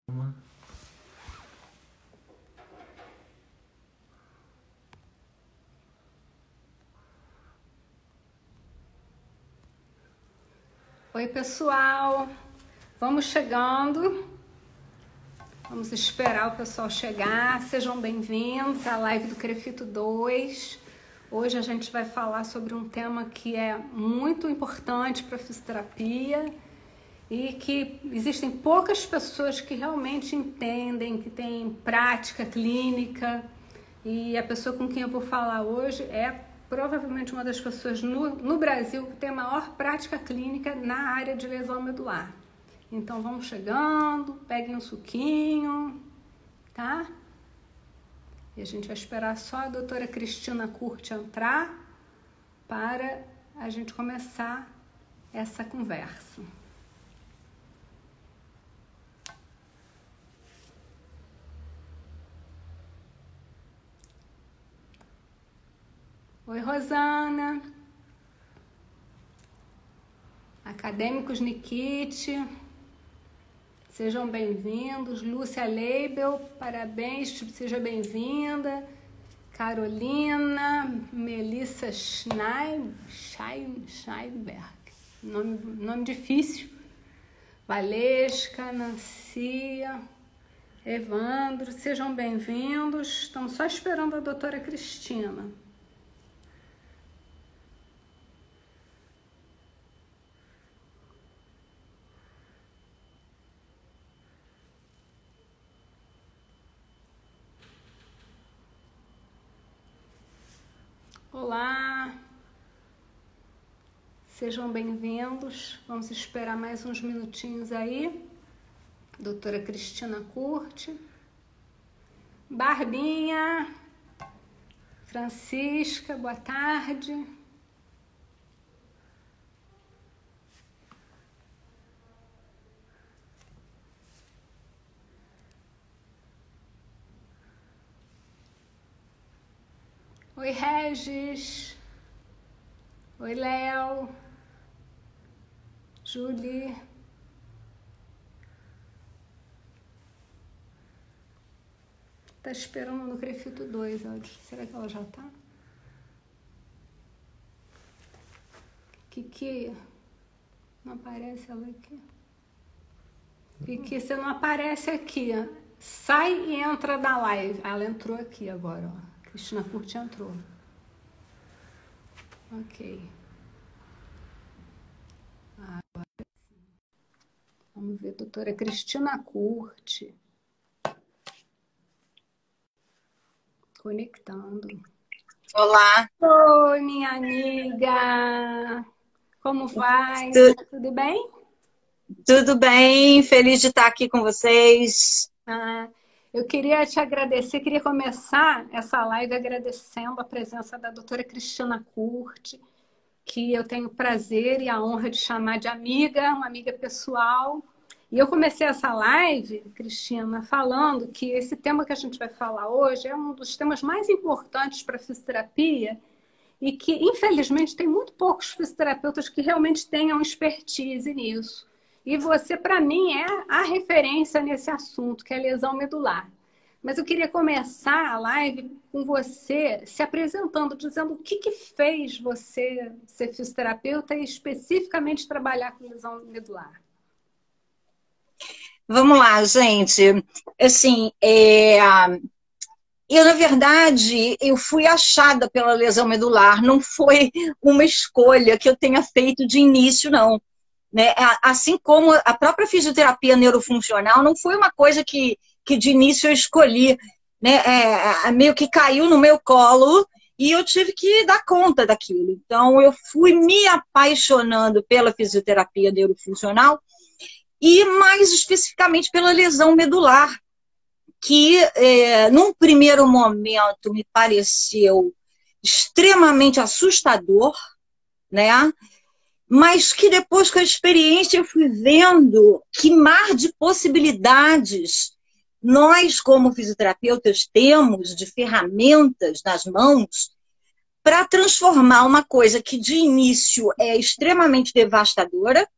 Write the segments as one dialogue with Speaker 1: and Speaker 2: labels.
Speaker 1: Oi, pessoal, vamos chegando, vamos esperar o pessoal chegar, sejam bem-vindos à live do Crefito 2. Hoje a gente vai falar sobre um tema que é muito importante para a fisioterapia e que existem poucas pessoas que realmente entendem, que têm prática clínica, e a pessoa com quem eu vou falar hoje é provavelmente uma das pessoas no Brasil que tem a maior prática clínica na área de lesão medular. Então vamos chegando, peguem um suquinho, tá? E a gente vai esperar só a doutora Cristina Curti entrar para a gente começar essa conversa. Oi, Rosana. Acadêmicos Nikit, sejam bem-vindos. Lúcia Leibel, parabéns, seja bem-vinda. Carolina, Melissa Scheinberg, nome difícil. Valesca, Nancia, Evandro, sejam bem-vindos. Estamos só esperando a doutora Cristina. Olá, sejam bem-vindos. Vamos esperar mais uns minutinhos aí. Doutora Cristina Curti, Barbinha, Francisca, boa tarde. Oi, Regis. Oi, Léo. Julie. Tá esperando no Crefito 2, será que ela já tá? Kiki, não aparece ela aqui. Kiki, você não aparece aqui. Sai e entra da live. Ela entrou aqui agora, ó. Cristina Curti entrou. Ok. Agora sim. Vamos ver, doutora Cristina Curti. Conectando.
Speaker 2: Olá.
Speaker 1: Oi, minha amiga. Como vai? Tudo bem?
Speaker 2: Tudo bem, feliz de estar aqui com vocês.
Speaker 1: Eu queria te agradecer, queria começar essa live agradecendo a presença da doutora Cristina Curti, que eu tenho o prazer e a honra de chamar de amiga, uma amiga pessoal. E eu comecei essa live, Cristina, falando que esse tema que a gente vai falar hoje é um dos temas mais importantes para a fisioterapia e que, infelizmente, tem muito poucos fisioterapeutas que realmente tenham expertise nisso. E você, para mim, é a referência nesse assunto, que é lesão medular. Mas eu queria começar a live com você se apresentando, dizendo o que fez você ser fisioterapeuta e especificamente trabalhar com lesão medular.
Speaker 2: Vamos lá, gente. Assim, eu, na verdade, eu fui achada pela lesão medular, não foi uma escolha que eu tenha feito de início, não. Né? Assim como a própria fisioterapia neurofuncional não foi uma coisa que de início eu escolhi, né? Meio que caiu no meu colo e eu tive que dar conta daquilo. Então eu fui me apaixonando pela fisioterapia neurofuncional e mais especificamente pela lesão medular, que num primeiro momento me pareceu extremamente assustador, né? Mas que depois, com a experiência, eu fui vendo que mar de possibilidades nós, como fisioterapeutas, temos de ferramentas nas mãos para transformar uma coisa que de início é extremamente devastadora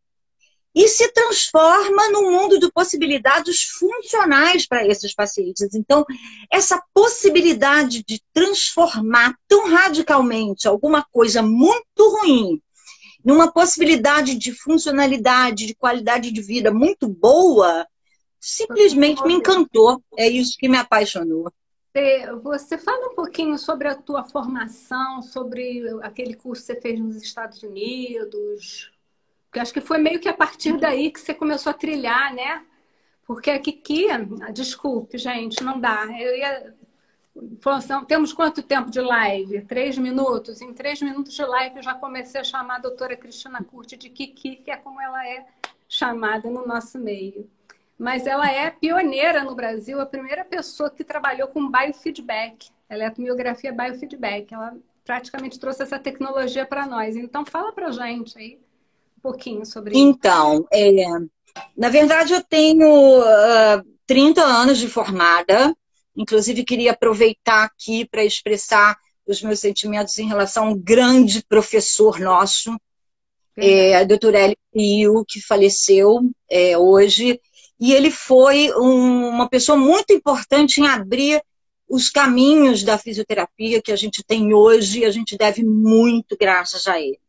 Speaker 2: e se transforma num mundo de possibilidades funcionais para esses pacientes. Então, essa possibilidade de transformar tão radicalmente alguma coisa muito ruim numa possibilidade de funcionalidade, de qualidade de vida muito boa, simplesmente me encantou. É isso que me apaixonou.
Speaker 1: Você fala um pouquinho sobre a tua formação, sobre aquele curso que você fez nos Estados Unidos, porque acho que foi meio que a partir daí que você começou a trilhar, né? Porque a Kiki, desculpe, gente, não dá. Temos quanto tempo de live? 3 minutos? Em 3 minutos de live eu já comecei a chamar a doutora Cristina Curti de Kiki, que é como ela é chamada no nosso meio. Mas ela é pioneira no Brasil, a primeira pessoa que trabalhou com biofeedback, eletromiografia biofeedback. Ela praticamente trouxe essa tecnologia para nós. Então, fala para a gente aí um pouquinho sobre isso.
Speaker 2: Então, na verdade, eu tenho 30 anos de formada. Inclusive, queria aproveitar aqui para expressar os meus sentimentos em relação a um grande professor nosso, a doutora Hélio Pio, que faleceu hoje. E ele foi uma pessoa muito importante em abrir os caminhos da fisioterapia que a gente tem hoje, e a gente deve muito graças a ele.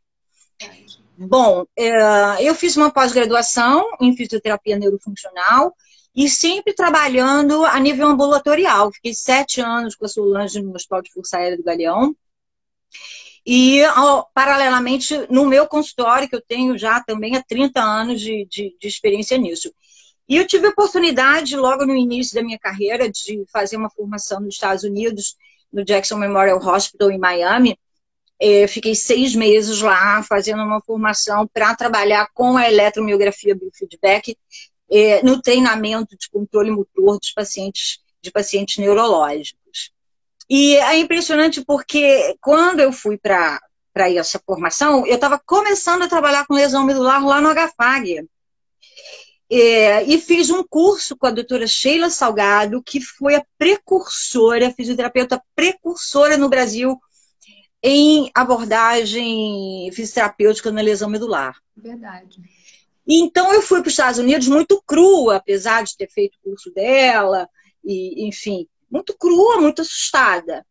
Speaker 2: Bom, eu fiz uma pós-graduação em fisioterapia neurofuncional e sempre trabalhando a nível ambulatorial. Fiquei 7 anos com a Solange no Hospital de Força Aérea do Galeão. E, paralelamente, no meu consultório, que eu tenho já também há 30 anos de experiência nisso. E eu tive a oportunidade, logo no início da minha carreira, de fazer uma formação nos Estados Unidos, no Jackson Memorial Hospital, em Miami. Fiquei 6 meses lá, fazendo uma formação para trabalhar com a eletromiografia biofeedback no treinamento de controle motor de pacientes neurológicos. E é impressionante porque quando eu fui para essa formação, eu estava começando a trabalhar com lesão medular lá no HFAG. E fiz um curso com a doutora Sheila Salgado, que foi a precursora, a fisioterapeuta precursora no Brasil em abordagem fisioterapêutica na lesão medular.
Speaker 1: Verdade.
Speaker 2: Então eu fui para os Estados Unidos muito crua, apesar de ter feito o curso dela, e, enfim, muito crua, muito assustada.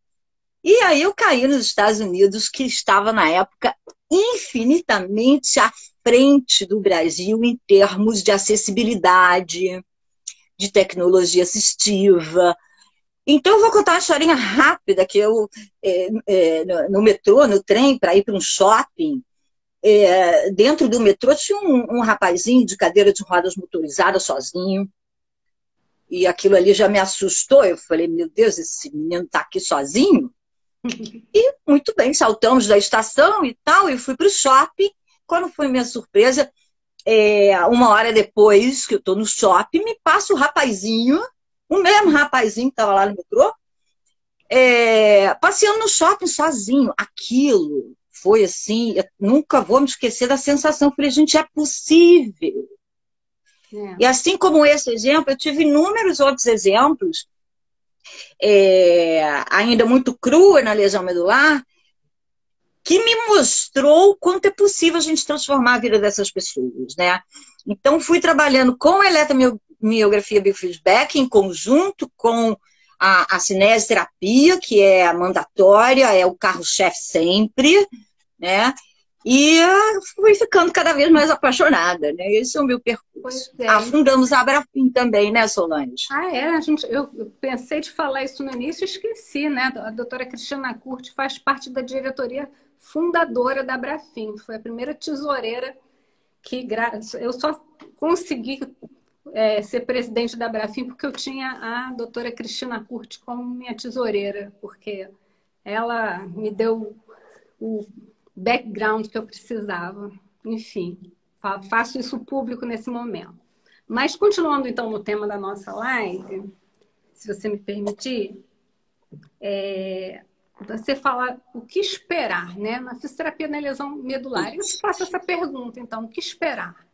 Speaker 2: E aí eu caí nos Estados Unidos, que estava na época infinitamente à frente do Brasil em termos de acessibilidade, de tecnologia assistiva. Então eu vou contar uma historinha rápida, que eu, no metrô, no trem, para ir para um shopping, dentro do metrô tinha um rapazinho de cadeira de rodas motorizada sozinho, e aquilo ali já me assustou. Eu falei, meu Deus, esse menino está aqui sozinho? E muito bem, saltamos da estação e tal, e fui para o shopping. Quando foi minha surpresa, 1 hora depois que eu estou no shopping, me passa o rapazinho, o mesmo rapazinho que estava lá no metrô, passeando no shopping sozinho. Aquilo foi assim, eu nunca vou me esquecer da sensação. Eu falei, gente, é possível. E assim como esse exemplo, eu tive inúmeros outros exemplos, ainda muito crua na lesão medular, que me mostrou o quanto é possível a gente transformar a vida dessas pessoas, né? Então, fui trabalhando com a eletromiografia biofeedback em conjunto com a cinesioterapia, que é a mandatória, é o carro-chefe sempre, né? E fui ficando cada vez mais apaixonada, né? Esse é o meu percurso. Afundamos a Abrafim também, né, Solange?
Speaker 1: Eu pensei de falar isso no início e esqueci, né? A doutora Cristina Curti faz parte da diretoria fundadora da Abrafim. Foi a primeira tesoureira que... Eu só consegui ser presidente da Abrafim porque eu tinha a doutora Cristina Curti como minha tesoureira, porque ela me deu o background que eu precisava. Enfim, faço isso público nesse momento. Mas continuando então no tema da nossa live, se você me permitir, você fala o que esperar, né? Na fisioterapia na lesão medular. Eu te faço essa pergunta, então, o que esperar?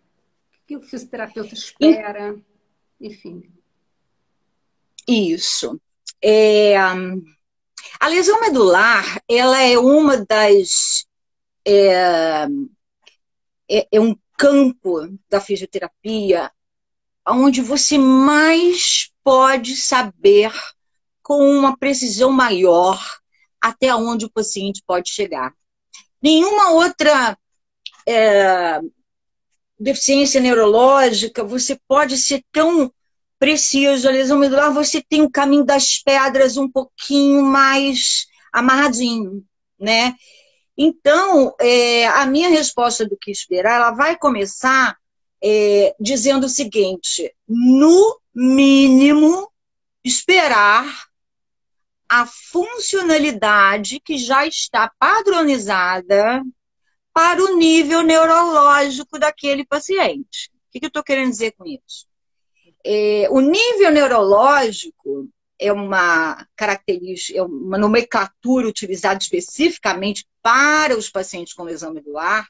Speaker 1: O que o fisioterapeuta espera? Enfim.
Speaker 2: Isso. A lesão medular, ela é uma das... um campo da fisioterapia onde você mais pode saber com uma precisão maior até onde o paciente pode chegar. Nenhuma outra deficiência neurológica você pode ser tão preciso. A lesão medular, você tem o caminho das pedras um pouquinho mais amarradinho, né? Então, a minha resposta do que esperar, ela vai começar dizendo o seguinte: no mínimo, esperar a funcionalidade que já está padronizada para o nível neurológico daquele paciente. O que eu estou querendo dizer com isso? O nível neurológico é uma característica, é uma nomenclatura utilizada especificamente para os pacientes com lesão medular.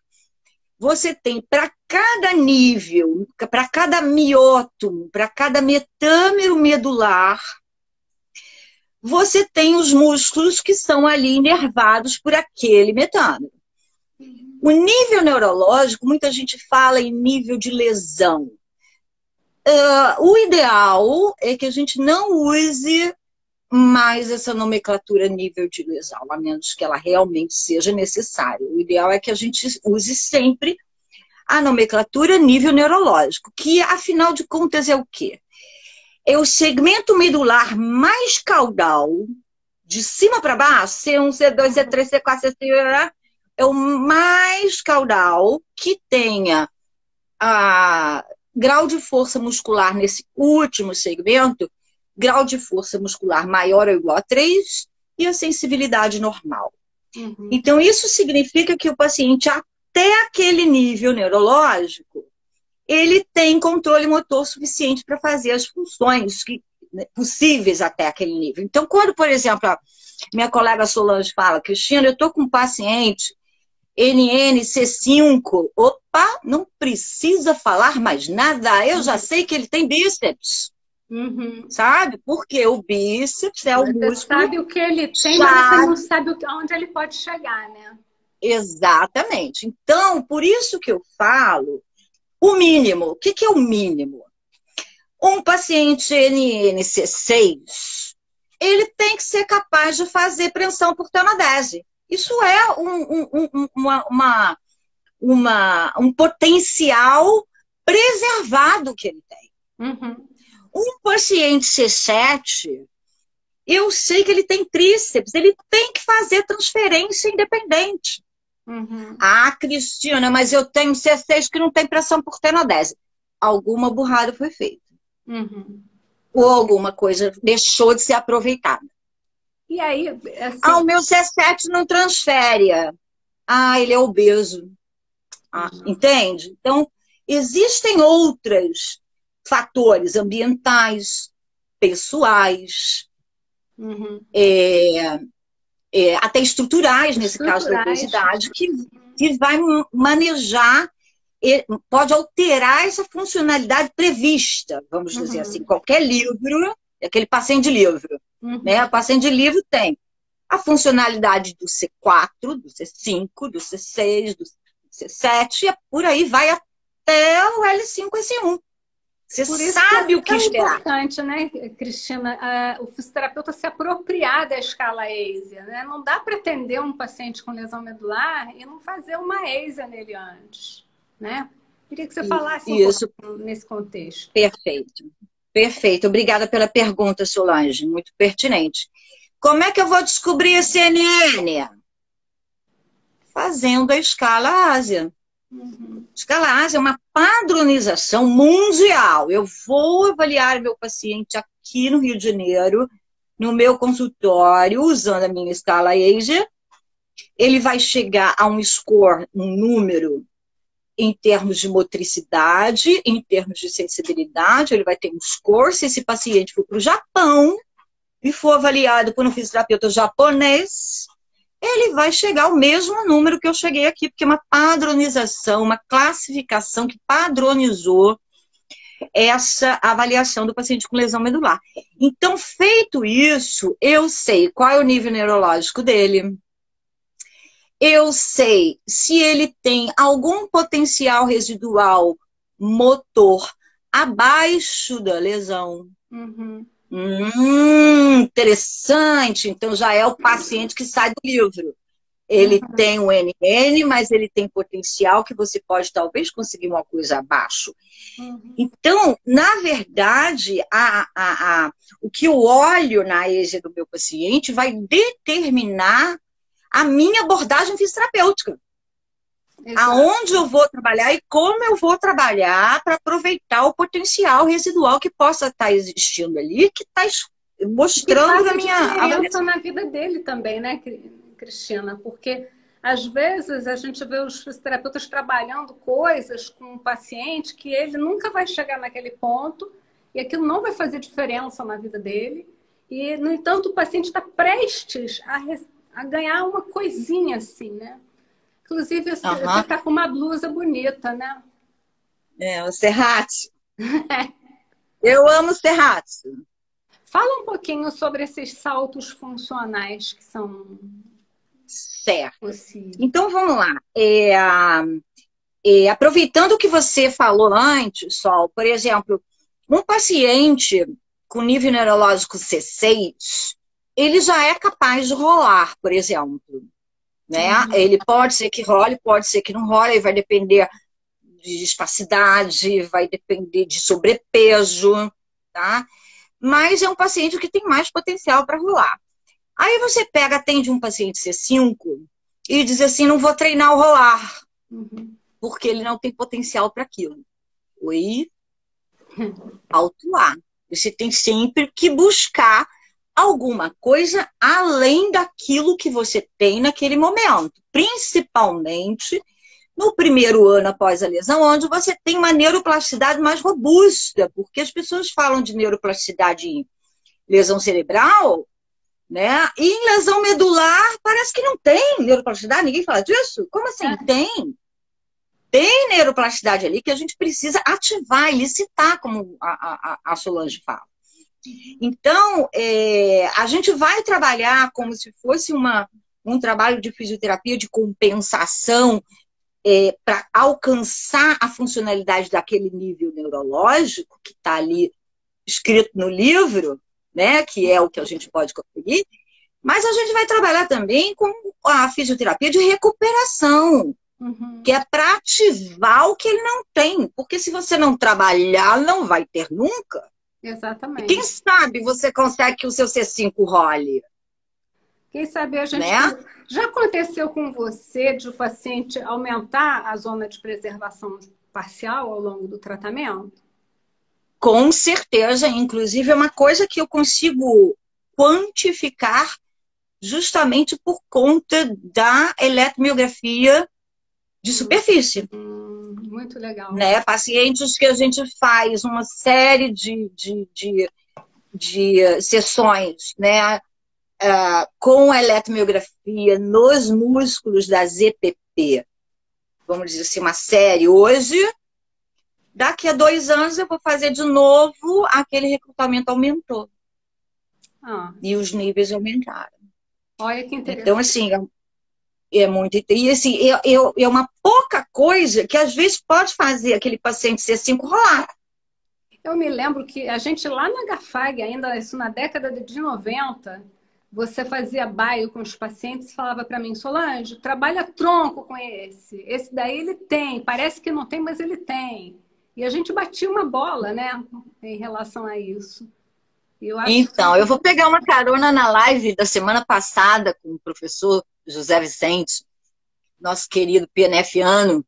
Speaker 2: Você tem para cada nível, para cada miótomo, para cada metâmero medular, você tem os músculos que são ali inervados por aquele metâmero. O nível neurológico, muita gente fala em nível de lesão. O ideal é que a gente não use mais essa nomenclatura nível de lesão, a menos que ela realmente seja necessária. O ideal é que a gente use sempre a nomenclatura nível neurológico, que, afinal de contas, é o quê? É o segmento medular mais caudal, de cima para baixo, C1, C2, C3, C4, C5, é o mais caudal que tenha grau de força muscular nesse último segmento, grau de força muscular maior ou igual a 3 e a sensibilidade normal.
Speaker 1: Uhum.
Speaker 2: Então, isso significa que o paciente, até aquele nível neurológico, ele tem controle motor suficiente para fazer as funções possíveis até aquele nível. Então, quando, por exemplo, a minha colega Solange fala: Cristina, eu estou com um paciente NNC5, opa, não precisa falar mais nada, eu já sei que ele tem bíceps.
Speaker 1: Uhum.
Speaker 2: Sabe? Porque o bíceps é o músculo.
Speaker 1: Você sabe o que ele tem, mas você não sabe onde ele pode chegar, né?
Speaker 2: Exatamente. Então, por isso que eu falo o mínimo. O que é o mínimo? Um paciente NNC6, ele tem que ser capaz de fazer preensão por tenodese. Isso é um potencial preservado que ele tem.
Speaker 1: Uhum.
Speaker 2: Um paciente C7, eu sei que ele tem tríceps, ele tem que fazer transferência independente.
Speaker 1: Uhum.
Speaker 2: Ah, Cristina, mas eu tenho C6 que não tem pressão por tenodese. Alguma burrada foi feita.
Speaker 1: Uhum.
Speaker 2: Ou alguma coisa deixou de ser aproveitada.
Speaker 1: E aí, assim...
Speaker 2: o meu C7 não transfere. Ele é obeso. Entende? Então, existem outros fatores ambientais, pessoais,
Speaker 1: Uhum.
Speaker 2: Até estruturais, nesse caso da obesidade, que vai manejar, pode alterar essa funcionalidade prevista, vamos dizer assim. Qualquer livro, aquele paciente de livro, né? O paciente de livro tem a funcionalidade do C4, do C5, do C6, do C7, e por aí vai até o L5, S1. Você sabe o que esperar.
Speaker 1: É importante, né, Cristina, o fisioterapeuta se apropriar da escala ASIA, né? Não dá para atender um paciente com lesão medular e não fazer uma ASIA nele antes, né? Queria que você falasse
Speaker 2: isso
Speaker 1: nesse contexto.
Speaker 2: Perfeito. Perfeito. Obrigada pela pergunta, Solange. Muito pertinente. Como é que eu vou descobrir esse CNN? Fazendo a escala ASIA. Escala ASIA é uma padronização mundial. Eu vou avaliar meu paciente aqui no Rio de Janeiro, no meu consultório, usando a minha escala ASIA. Ele vai chegar a um score, um número, em termos de motricidade, em termos de sensibilidade. Ele vai ter um score. Se esse paciente for para o Japão e for avaliado por um fisioterapeuta japonês, ele vai chegar ao mesmo número que eu cheguei aqui, porque é uma padronização, uma classificação que padronizou essa avaliação do paciente com lesão medular. Então, feito isso, eu sei qual é o nível neurológico dele, eu sei se ele tem algum potencial residual motor abaixo da lesão.
Speaker 1: Uhum.
Speaker 2: Interessante. Então já é o paciente que sai do livro. Ele
Speaker 1: Uhum.
Speaker 2: tem o NN, mas ele tem potencial que você pode talvez conseguir uma coisa abaixo.
Speaker 1: Uhum.
Speaker 2: Então, na verdade, o que eu olho na EJA do meu paciente vai determinar a minha abordagem fisioterapêutica.
Speaker 1: Exato.
Speaker 2: Aonde eu vou trabalhar e como eu vou trabalhar para aproveitar o potencial residual que possa estar existindo ali, que está
Speaker 1: Que
Speaker 2: mostrando na
Speaker 1: faça
Speaker 2: minha
Speaker 1: diferença
Speaker 2: avaliação.
Speaker 1: na vida dele também, né, Cristina? Porque às vezes a gente vê os fisioterapeutas trabalhando coisas com um paciente que ele nunca vai chegar naquele ponto e aquilo não vai fazer diferença na vida dele. E, no entanto, o paciente está prestes a ganhar uma coisinha assim, né? Inclusive, você
Speaker 2: Uhum.
Speaker 1: está com uma blusa bonita, né?
Speaker 2: É, o Serrati. Eu amo Serrati.
Speaker 1: Fala um pouquinho sobre esses saltos funcionais que são
Speaker 2: Certo.
Speaker 1: possíveis.
Speaker 2: Então, vamos lá. Aproveitando o que você falou antes, Sol, por exemplo, um paciente com nível neurológico C6, ele já é capaz de rolar, por exemplo. Né? Ele pode ser que role, pode ser que não role, vai depender de espacidade, vai depender de sobrepeso, tá? Mas é um paciente que tem mais potencial para rolar. Aí você pega, atende um paciente C5 e diz assim, não vou treinar o rolar, porque ele não tem potencial para aquilo. Oi? Alto A. Você tem sempre que buscar alguma coisa além daquilo que você tem naquele momento. Principalmente no primeiro ano após a lesão, onde você tem uma neuroplasticidade mais robusta, porque as pessoas falam de neuroplasticidade em lesão cerebral, né? E em lesão medular parece que não tem neuroplasticidade, ninguém fala disso? Como assim? Tem. Tem neuroplasticidade ali que a gente precisa ativar e licitar, como a Solange fala. Então, a gente vai trabalhar como se fosse um trabalho de fisioterapia de compensação para alcançar a funcionalidade daquele nível neurológico que está ali escrito no livro, né, que é o que a gente pode conseguir, mas a gente vai trabalhar também com a fisioterapia de recuperação, que é para ativar o que ele não tem, porque se você não trabalhar, não vai ter nunca.
Speaker 1: Exatamente.
Speaker 2: E quem sabe você consegue que o seu C5 role?
Speaker 1: Quem sabe a gente...
Speaker 2: Né?
Speaker 1: Já aconteceu com você de o paciente aumentar a zona de preservação parcial ao longo do tratamento?
Speaker 2: Com certeza, inclusive é uma coisa que eu consigo quantificar justamente por conta da eletromiografia de superfície.
Speaker 1: Muito legal.
Speaker 2: Né? Pacientes que a gente faz uma série de sessões, né? Com eletromiografia nos músculos da ZPP. Vamos dizer assim, uma série hoje. Daqui a 2 anos eu vou fazer de novo, aquele recrutamento aumentou. E os níveis aumentaram.
Speaker 1: Olha que interessante.
Speaker 2: Então, assim, é muito... E, assim, é uma pouca coisa que, às vezes, pode fazer aquele paciente C5 rolar.
Speaker 1: Eu me lembro que a gente lá na GAFAG, ainda isso na década de 90, você fazia baio com os pacientes e falava para mim, Solange, trabalha tronco com esse. Esse daí ele tem. Parece que não tem, mas ele tem. E a gente batia uma bola, né, em relação a isso.
Speaker 2: Então, eu vou pegar uma carona na live da semana passada com o professor José Vicente, nosso querido PNFiano.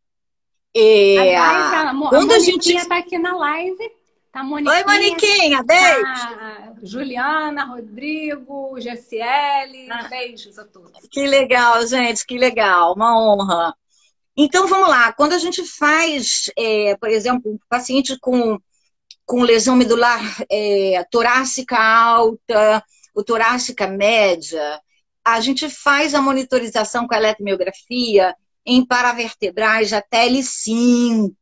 Speaker 1: Quando a gente está aqui na live, tá a Moniquinha.
Speaker 2: Oi, Moniquinha, beijo.
Speaker 1: Tá Juliana, Rodrigo, GSL, beijos a todos.
Speaker 2: Que legal, gente, que legal, uma honra. Então, vamos lá. Quando a gente faz, por exemplo, um paciente com lesão medular torácica alta ou torácica média, a gente faz a monitorização com a eletromiografia em paravertebrais até L5.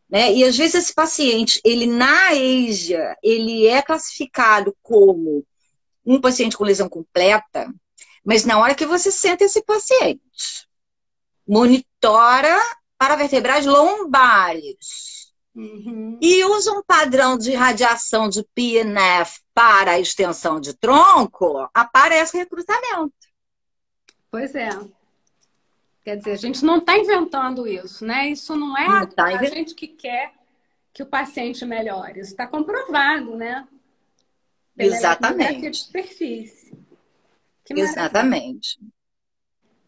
Speaker 2: Né? E às vezes esse paciente, ele na EJA, ele é classificado como um paciente com lesão completa, Mas na hora que você senta esse paciente, monitora paravertebrais lombares e usa um padrão de radiação de PNF para a extensão de tronco, aparece recrutamento.
Speaker 1: Pois é. Quer dizer, a gente não está inventando isso, né? Isso não é a gente que quer que o paciente melhore. Isso está comprovado, né?
Speaker 2: Exatamente.
Speaker 1: De superfície.
Speaker 2: Exatamente.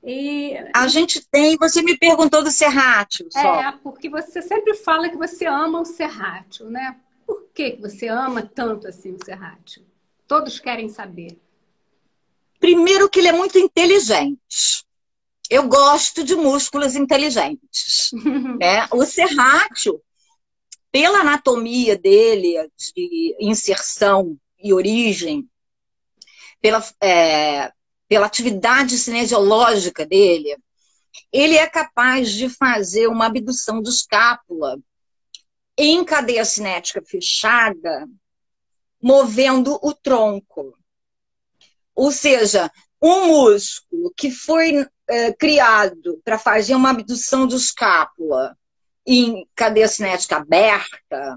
Speaker 1: E
Speaker 2: a gente tem, você me perguntou do serrátil.
Speaker 1: Porque você sempre fala que você ama o serrátil, né? Por que você ama tanto assim o serrátil? Todos querem saber.
Speaker 2: Primeiro que ele é muito inteligente. Eu gosto de músculos inteligentes. O serrátil, pela anatomia dele, de inserção e origem, pela atividade cinesiológica dele, ele é capaz de fazer uma abdução de escápula em cadeia cinética fechada, movendo o tronco. Ou seja, um músculo que foi criado para fazer uma abdução de escápula em cadeia cinética aberta,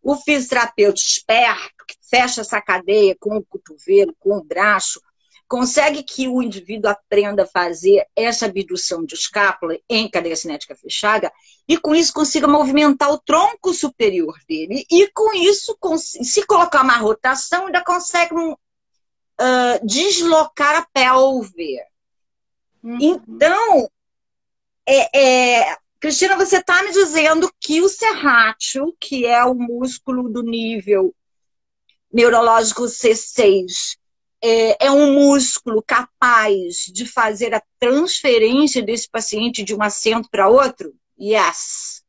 Speaker 2: o fisioterapeuta esperto, que fecha essa cadeia com o cotovelo, com o braço, consegue que o indivíduo aprenda a fazer essa abdução de escápula em cadeia cinética fechada e com isso consiga movimentar o tronco superior dele e com isso, se colocar uma rotação, ainda consegue deslocar a pelve. Então, Cristina, você está me dizendo que o serrátil, que é o músculo do nível neurológico C6, é um músculo capaz de fazer a transferência desse paciente de um assento para outro? Yes.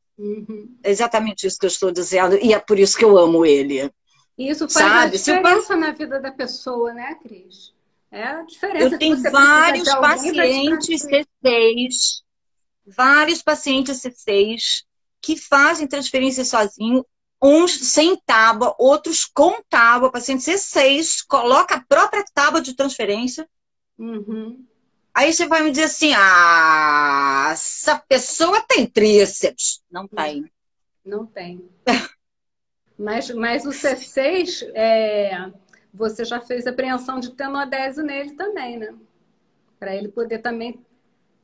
Speaker 2: É exatamente isso que eu estou dizendo, e é por isso que eu amo ele.
Speaker 1: Isso faz a diferença na vida da pessoa, né, Cris? É a diferença.
Speaker 2: Eu tenho vários pacientes C6, que fazem transferência sozinho, uns sem tábua, outros com tábua. Paciente C6 coloca a própria tábua de transferência. Aí você vai me dizer assim, essa pessoa tem tríceps. Não tem.
Speaker 1: Não tem. Mas o C6, você já fez apreensão de tenodese nele também, né? Para ele poder também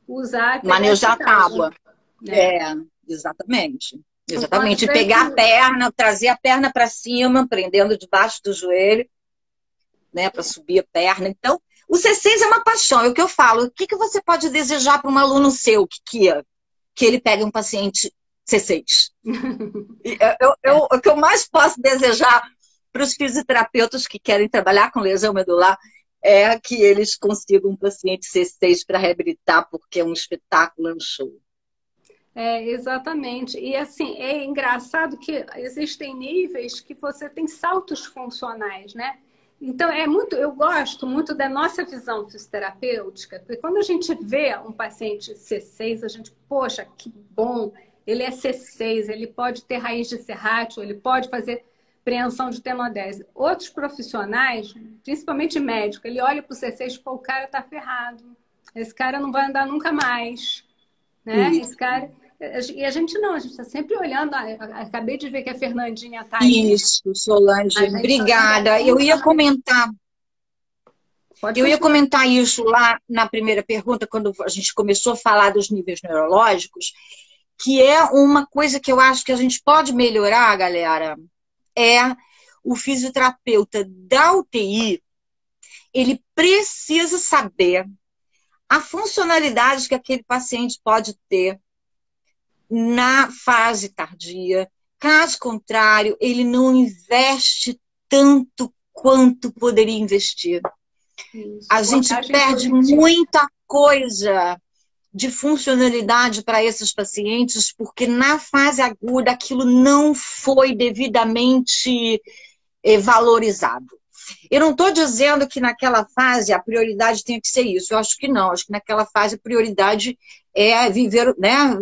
Speaker 1: usar...
Speaker 2: Manejar a tábua. Exatamente. Exatamente. Pegar a perna, trazer a perna para cima, prendendo debaixo do joelho, né? Para subir a perna. Então, o C6 é uma paixão. É o que eu falo. O que você pode desejar para um aluno seu que ele pegue um paciente C6? O que eu mais posso desejar para os fisioterapeutas que querem trabalhar com lesão medular é que eles consigam um paciente C6 para reabilitar, porque é um espetáculo, é um show.
Speaker 1: Exatamente. E assim, é engraçado que existem níveis que você tem saltos funcionais, né? Então, eu gosto muito da nossa visão fisioterapêutica, porque quando a gente vê um paciente C6, a gente, poxa, que bom, ele é C6, ele pode ter raiz de serrátil, ele pode fazer preensão de tenodese. Outros profissionais, principalmente médico, ele olha para o C6 e pô, o cara tá ferrado, esse cara não vai andar nunca mais, né? Esse cara... E a gente não, a gente está sempre olhando. Acabei de ver que a Fernandinha está aí.
Speaker 2: Isso, Solange, obrigada. Eu ia comentar. Eu ia comentar isso lá na primeira pergunta, quando a gente começou a falar dos níveis neurológicos, que é uma coisa que eu acho que a gente pode melhorar, galera, é o fisioterapeuta da UTI, ele precisa saber a funcionalidade que aquele paciente pode ter na fase tardia. Caso contrário, ele não investe tanto quanto poderia investir. Isso. A gente perde muita coisa de funcionalidade para esses pacientes, porque na fase aguda aquilo não foi devidamente valorizado. Eu não estou dizendo que naquela fase a prioridade tem que ser isso. Eu acho que não. Acho que naquela fase a prioridade é viver, né?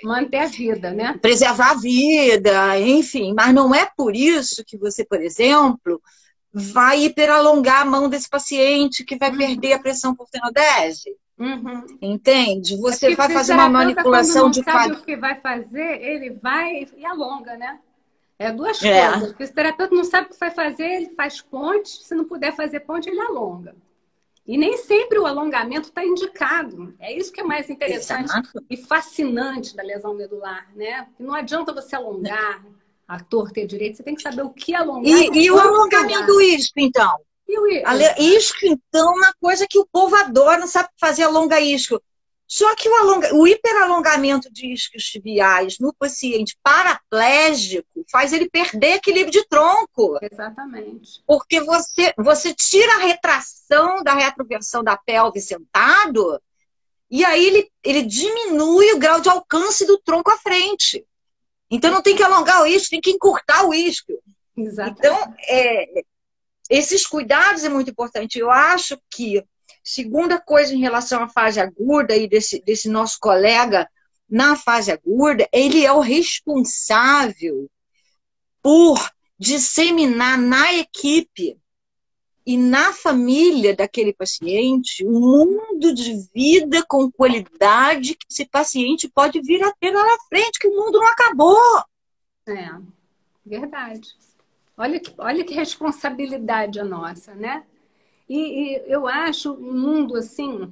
Speaker 1: Manter a vida, né?
Speaker 2: Preservar a vida, enfim. Mas não é por isso que você, por exemplo, vai hiperalongar a mão desse paciente que vai perder a pressão por tenodese. Entende? Você vai fazer uma manipulação de
Speaker 1: quadril. Quando não sabe o que vai fazer, ele vai e alonga, né? É duas
Speaker 2: É.
Speaker 1: coisas. O fisioterapeuta não sabe o que vai fazer, ele faz ponte. Se não puder fazer ponte, ele alonga. E nem sempre o alongamento está indicado. É isso que é mais interessante e fascinante da lesão medular, né? Porque não adianta você alongar a torta e a direita, você tem que saber o que alongar.
Speaker 2: E o alongamento isco, então? Isco, então, é uma coisa que o povo adora, não sabe fazer alonga-isco. Só que o hiperalongamento de isquios tibiais no paciente paraplégico faz ele perder equilíbrio de tronco.
Speaker 1: Exatamente.
Speaker 2: Porque você tira a retração da retroversão da pelve sentado e aí ele diminui o grau de alcance do tronco à frente. Então não tem que alongar o isquio, tem que encurtar o isquio.
Speaker 1: Exatamente.
Speaker 2: Então, esses cuidados é muito importante. Eu acho que, segunda coisa em relação à fase aguda e desse nosso colega na fase aguda, ele é o responsável por disseminar na equipe e na família daquele paciente um mundo de vida com qualidade que esse paciente pode vir a ter lá na frente, que o mundo não acabou.
Speaker 1: É, verdade. Olha que responsabilidade a nossa, né? E eu acho um mundo assim,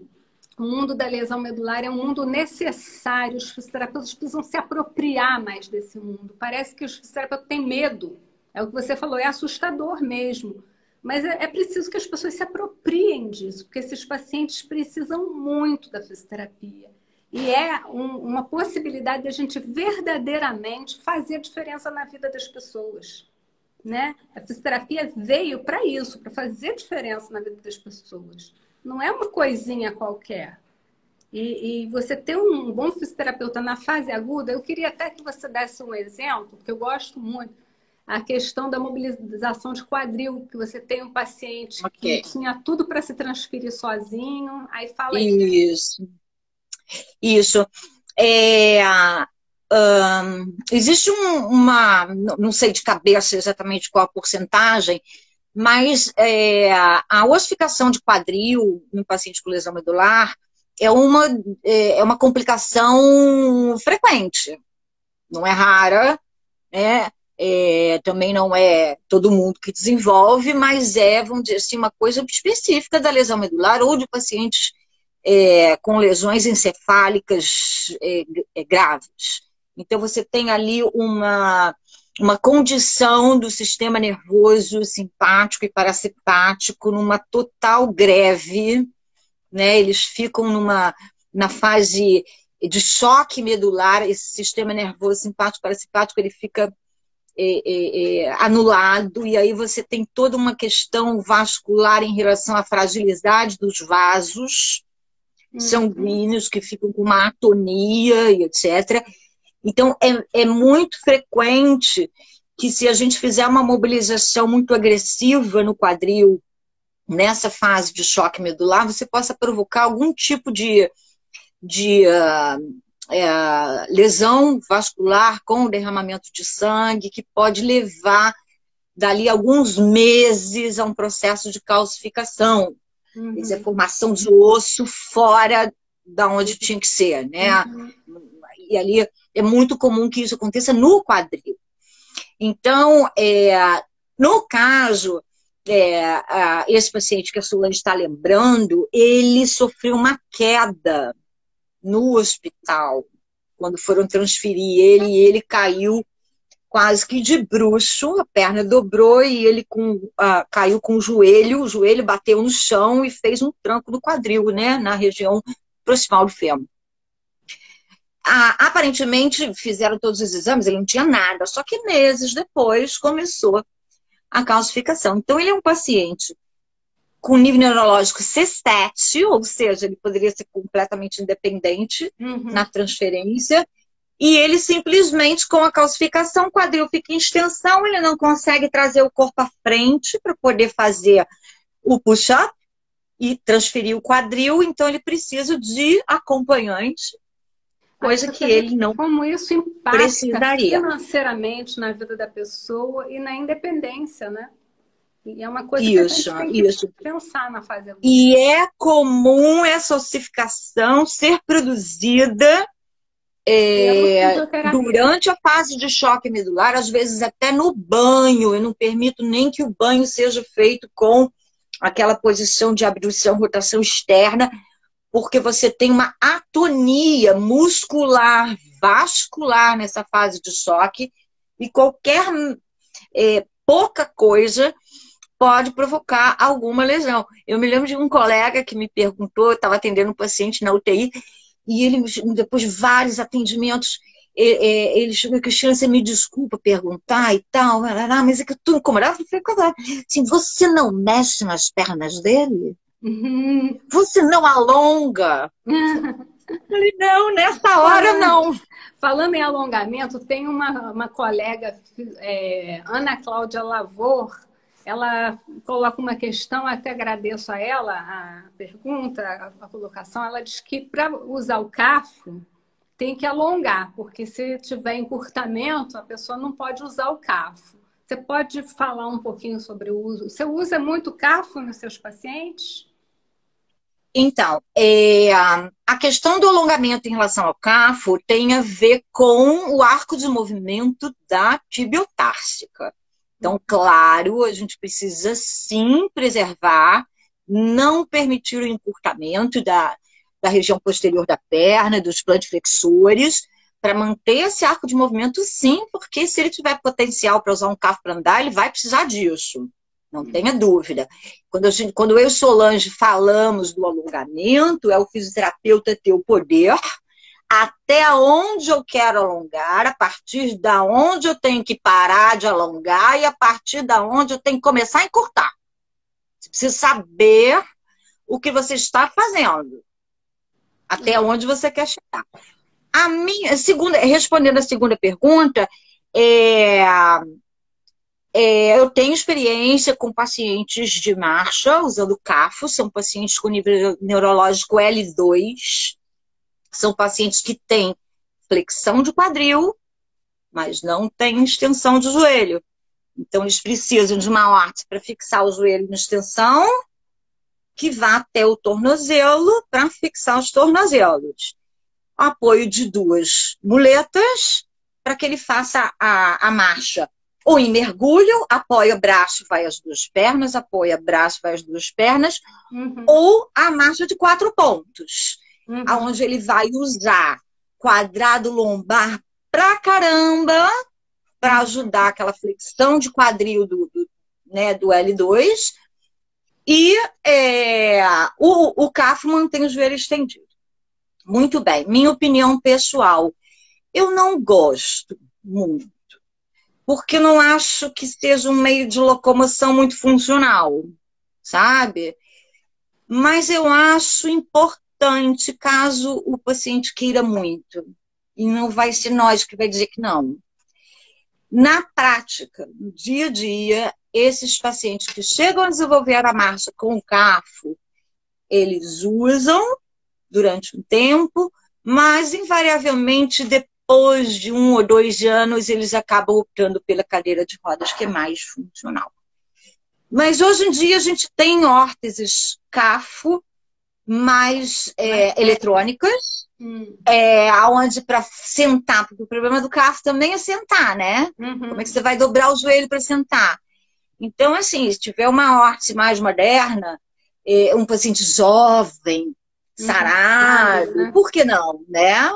Speaker 1: o mundo da lesão medular é um mundo necessário. Os fisioterapeutas precisam se apropriar mais desse mundo. Parece que os fisioterapeutas têm medo. É o que você falou, é assustador mesmo. Mas é preciso que as pessoas se apropriem disso, porque esses pacientes precisam muito da fisioterapia. E é uma possibilidade de a gente verdadeiramente fazer diferença na vida das pessoas. Né? A fisioterapia veio para isso, para fazer diferença na vida das pessoas. Não é uma coisinha qualquer. E você ter um bom fisioterapeuta na fase aguda, eu queria até que você desse um exemplo, porque eu gosto muito, a questão da mobilização de quadril, que você tem um paciente que tinha tudo para se transferir sozinho, aí fala
Speaker 2: isso. Isso. Existe não sei de cabeça exatamente qual a porcentagem, mas a ossificação de quadril no paciente com lesão medular é uma complicação frequente. Não é rara, né? Também não é todo mundo que desenvolve, mas vamos dizer assim, uma coisa específica da lesão medular ou de pacientes com lesões encefálicas graves. Então, você tem ali uma condição do sistema nervoso simpático e parasimpático numa total greve, né? Eles ficam na fase de choque medular, esse sistema nervoso simpático e parasimpático, ele fica anulado, e aí você tem toda uma questão vascular em relação à fragilidade dos vasos sanguíneos, que ficam com uma atonia e etc. Então, é muito frequente que, se a gente fizer uma mobilização muito agressiva no quadril, nessa fase de choque medular, você possa provocar algum tipo de lesão vascular com derramamento de sangue, que pode levar, dali alguns meses, a um processo de calcificação. Isso é formação de osso fora da onde tinha que ser, né? E ali é muito comum que isso aconteça no quadril. Então, no caso, esse paciente que a Solange está lembrando, ele sofreu uma queda no hospital, quando foram transferir ele, e ele caiu quase que de bruço, a perna dobrou e ele caiu com o joelho bateu no chão e fez um tranco no quadril, né, na região proximal do fêmur. Aparentemente fizeram todos os exames, ele não tinha nada, só que meses depois começou a calcificação. Então ele é um paciente com nível neurológico C7, ou seja, ele poderia ser completamente independente na transferência, e ele simplesmente, com a calcificação, o quadril fica em extensão, ele não consegue trazer o corpo à frente para poder fazer o push-up e transferir o quadril, então ele precisa de acompanhante, coisa que ele não precisaria.
Speaker 1: Como isso impacta financeiramente na vida da pessoa e na independência, né? E é uma coisa que a
Speaker 2: Isso,
Speaker 1: gente tem que
Speaker 2: isso.
Speaker 1: pensar na fase adulta.
Speaker 2: E é comum essa ossificação ser produzida
Speaker 1: Pelo fisioterapeuta.
Speaker 2: durante a fase de choque medular, às vezes até no banho. Eu não permito nem que o banho seja feito com aquela posição de abdução, rotação externa, porque você tem uma atonia muscular, vascular nessa fase de choque, e qualquer pouca coisa pode provocar alguma lesão. Eu me lembro de um colega que me perguntou, eu estava atendendo um paciente na UTI, e ele, depois de vários atendimentos, ele chegou, Cristina, você me desculpa perguntar e tal, mas é que eu estou incomodada. Eu falei, assim, você não mexe nas pernas dele?
Speaker 1: Uhum.
Speaker 2: Você não alonga? Eu falei, não, nessa hora não.
Speaker 1: Falando em alongamento, tem uma colega, Ana Cláudia Lavor, ela coloca uma questão, até agradeço a ela a pergunta, a colocação. Ela diz que para usar o CAFO tem que alongar, porque se tiver encurtamento, a pessoa não pode usar o CAFO. Você pode falar um pouquinho sobre o uso? Você usa muito CAFO nos seus pacientes?
Speaker 2: Então, a questão do alongamento em relação ao CAFO tem a ver com o arco de movimento da tibiotársica. Então, claro, a gente precisa sim preservar, não permitir o encurtamento da região posterior da perna, dos plantiflexores, para manter esse arco de movimento, sim, porque se ele tiver potencial para usar um CAFO para andar, ele vai precisar disso. Não tenha dúvida. Quando eu e Solange falamos do alongamento, é o fisioterapeuta ter o poder até onde eu quero alongar, a partir da onde eu tenho que parar de alongar e a partir da onde eu tenho que começar a encurtar. Você precisa saber o que você está fazendo, até onde você quer chegar. Respondendo a segunda pergunta, eu tenho experiência com pacientes de marcha usando CAFO, são pacientes com nível neurológico L2, são pacientes que têm flexão de quadril, mas não têm extensão de joelho. Então, eles precisam de uma órtese para fixar o joelho na extensão, que vá até o tornozelo para fixar os tornozelos. Apoio de 2 muletas para que ele faça a marcha. Ou em mergulho, apoia braço, vai as 2 pernas, apoia braço, vai as 2 pernas, ou a marcha de 4 pontos, onde ele vai usar quadrado lombar pra caramba para ajudar aquela flexão de quadril do L2, e o CAFO mantém o joelho estendido. Muito bem, minha opinião pessoal, eu não gosto muito, porque não acho que seja um meio de locomoção muito funcional, sabe? Mas eu acho importante caso o paciente queira muito. E não vai ser nós que vai dizer que não. Na prática, no dia a dia, esses pacientes que chegam a desenvolver a marcha com o CAFO, eles usam durante um tempo, mas invariavelmente depois de 1 ou 2 anos, eles acabam optando pela cadeira de rodas, que é mais funcional. Mas hoje em dia a gente tem órteses CAFO mais eletrônicas, onde para sentar, porque o problema do CAFO também é sentar, né? Como é que você vai dobrar o joelho para sentar? Então, assim, se tiver uma órtese mais moderna, um paciente jovem, sarado, por que não, né?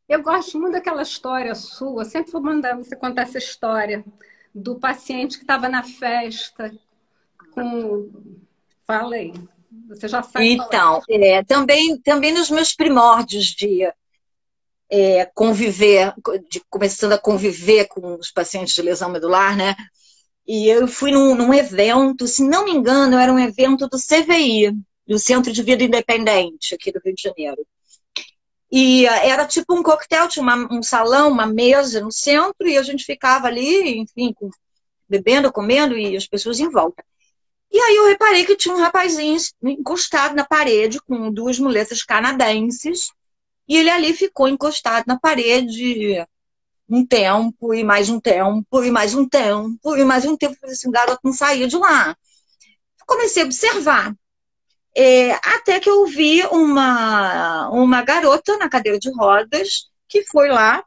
Speaker 1: Eu gosto muito daquela história sua, sempre vou mandar você contar essa história do paciente que estava na festa com... Fala aí, você já sabe.
Speaker 2: Então, também nos meus primórdios de conviver, começando a conviver com os pacientes de lesão medular, né? E eu fui num evento, se não me engano, era um evento do CVI, do Centro de Vida Independente, aqui do Rio de Janeiro. E era tipo um coquetel, tinha um salão, uma mesa no centro, e a gente ficava ali, enfim, bebendo, comendo, e as pessoas em volta. E aí eu reparei que tinha um rapazinho encostado na parede com 2 muletas canadenses, e ele ali ficou encostado na parede um tempo, e mais um tempo, e mais um tempo, e mais um tempo. Assim, o garoto não saía de lá. Comecei a observar. Até que eu vi uma garota na cadeira de rodas que foi lá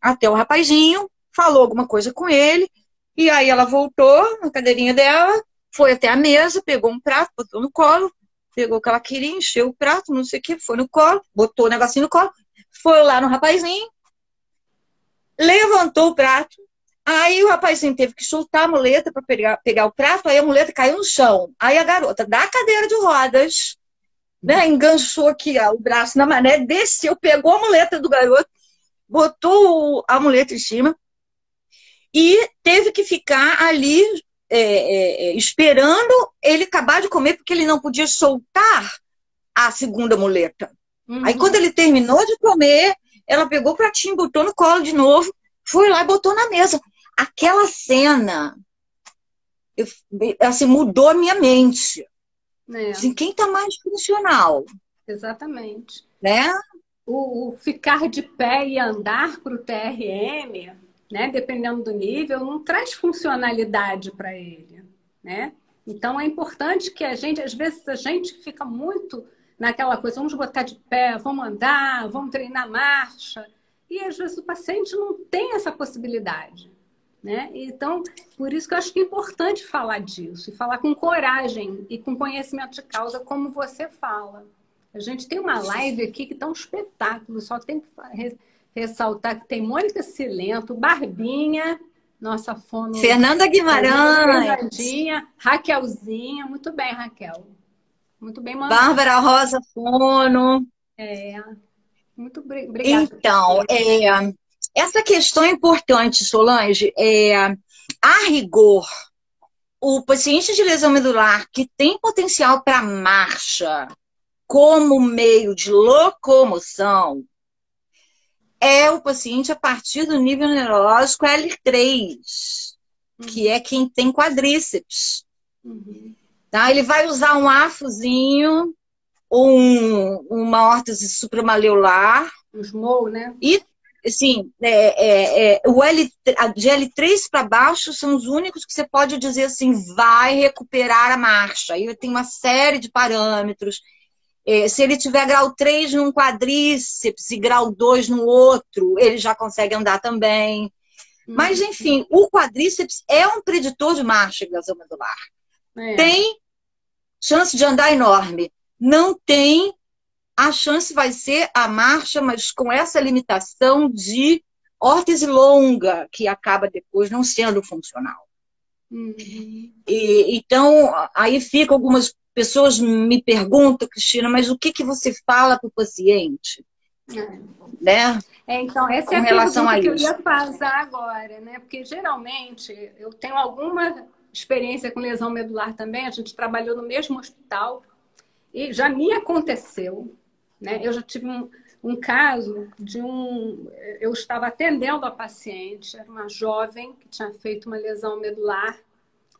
Speaker 2: até o rapazinho, falou alguma coisa com ele, e aí ela voltou na cadeirinha dela, foi até a mesa, pegou um prato, botou no colo, pegou o que ela queria, encheu o prato, não sei o que, foi no colo, botou o negocinho no colo, foi lá no rapazinho, levantou o prato, aí o rapazinho teve que soltar a muleta para pegar o prato, aí a muleta caiu no chão. Aí a garota da cadeira de rodas, né, enganchou aqui ó, o braço na mané, desceu, pegou a muleta do garoto, botou a muleta em cima e teve que ficar ali esperando ele acabar de comer, porque ele não podia soltar a segunda muleta. Aí quando ele terminou de comer, ela pegou o pratinho, botou no colo de novo, foi lá e botou na mesa. Aquela cena assim, mudou a minha mente. Assim, quem está mais funcional?
Speaker 1: Exatamente.
Speaker 2: Né?
Speaker 1: O ficar de pé e andar para o TRM, né, dependendo do nível, não traz funcionalidade para ele, né? Então é importante que às vezes a gente fica muito naquela coisa, vamos botar de pé, vamos andar, vamos treinar marcha, e às vezes o paciente não tem essa possibilidade, né? Então, por isso que eu acho que é importante falar disso, e falar com coragem e com conhecimento de causa, como você fala. A gente tem uma live aqui que está um espetáculo, só tem que ressaltar que tem Mônica Cilento, Barbinha, nossa fono...
Speaker 2: Fernanda Guimarães.
Speaker 1: Fernandinha, Raquelzinha, muito bem, Raquel. Muito bem mandado.
Speaker 2: Bárbara Rosa Fono.
Speaker 1: Muito obrigada.
Speaker 2: Então, essa questão é importante, Solange. A rigor, o paciente de lesão medular que tem potencial para marcha como meio de locomoção é o paciente a partir do nível neurológico L3, que é quem tem quadríceps. Tá? Ele vai usar um afozinho, uma órtese supramaleolar.
Speaker 1: Um SMOL, né?
Speaker 2: E, assim, de L3 para baixo são os únicos que você pode dizer assim, vai recuperar a marcha. Aí tem uma série de parâmetros. Se ele tiver grau 3 num quadríceps e grau 2 no outro, ele já consegue andar também. Mas, enfim, o quadríceps é um preditor de marcha de lesão medular. Tem chance de andar enorme. Não tem, a chance vai ser a marcha, mas com essa limitação de órtese longa, que acaba depois não sendo funcional. Então, aí fica algumas pessoas me perguntam, Cristina, mas o que você fala para o paciente? Né?
Speaker 1: Então, essa é a pergunta que eu ia fazer agora, né? Porque geralmente eu tenho alguma experiência com lesão medular também, a gente trabalhou no mesmo hospital e já me aconteceu, né? Eu já tive um caso de eu estava atendendo a paciente, era uma jovem que tinha feito uma lesão medular,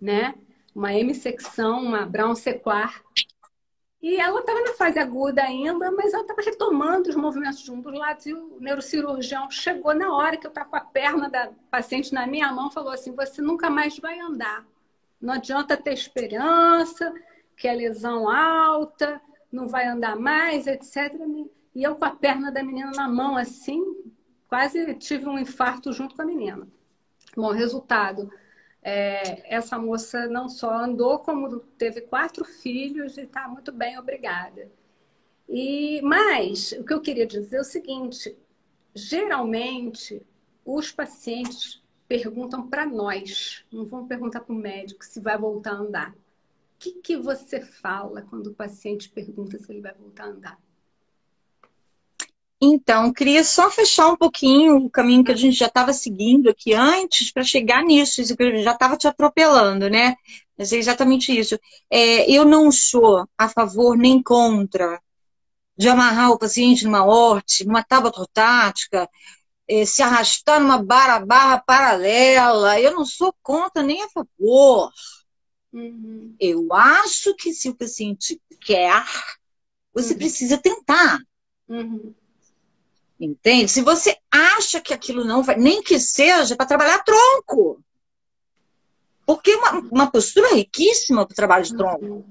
Speaker 1: né? Uma hemissecção, uma Brown sequar. E ela estava na fase aguda ainda, mas ela estava retomando os movimentos de um dos lados. E o neurocirurgião chegou na hora que eu estava com a perna da paciente na minha mão, falou assim, você nunca mais vai andar. Não adianta ter esperança, que é lesão alta, não vai andar mais, etc. E eu com a perna da menina na mão, assim, quase tive um infarto junto com a menina. Bom, resultado... essa moça não só andou, como teve 4 filhos e está muito bem, obrigada. Mas o que eu queria dizer é o seguinte, geralmente os pacientes perguntam para nós, não vão perguntar para o médico se vai voltar a andar. O que você fala quando o paciente pergunta se ele vai voltar a andar?
Speaker 2: Então, queria só fechar um pouquinho o caminho que a gente já estava seguindo aqui antes para chegar nisso, isso que eu já estava te atropelando, né? Mas é exatamente isso. Eu não sou a favor nem contra de amarrar o paciente numa horte, numa tábua ortática, se arrastar numa barra paralela. Eu não sou contra nem a favor. Eu acho que se o paciente quer, você precisa tentar. Entende? Se você acha que aquilo não vai, nem que seja para trabalhar tronco. Porque é uma postura riquíssima para o trabalho de tronco.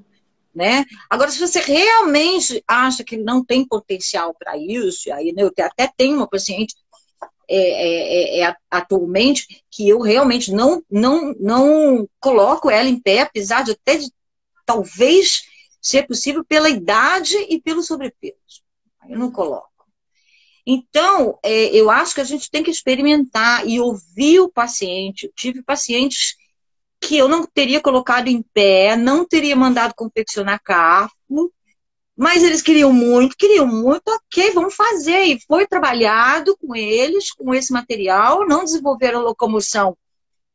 Speaker 2: Né? Agora, se você realmente acha que ele não tem potencial para isso, aí né, eu até tenho uma paciente atualmente que eu realmente não coloco ela em pé, apesar de até talvez ser possível pela idade e pelo sobrepeso. Eu não coloco. Então, eu acho que a gente tem que experimentar e ouvir o paciente. Eu tive pacientes que eu não teria colocado em pé, não teria mandado confeccionar carro, mas eles queriam muito, ok, vamos fazer. E foi trabalhado com eles, com esse material, não desenvolveram locomoção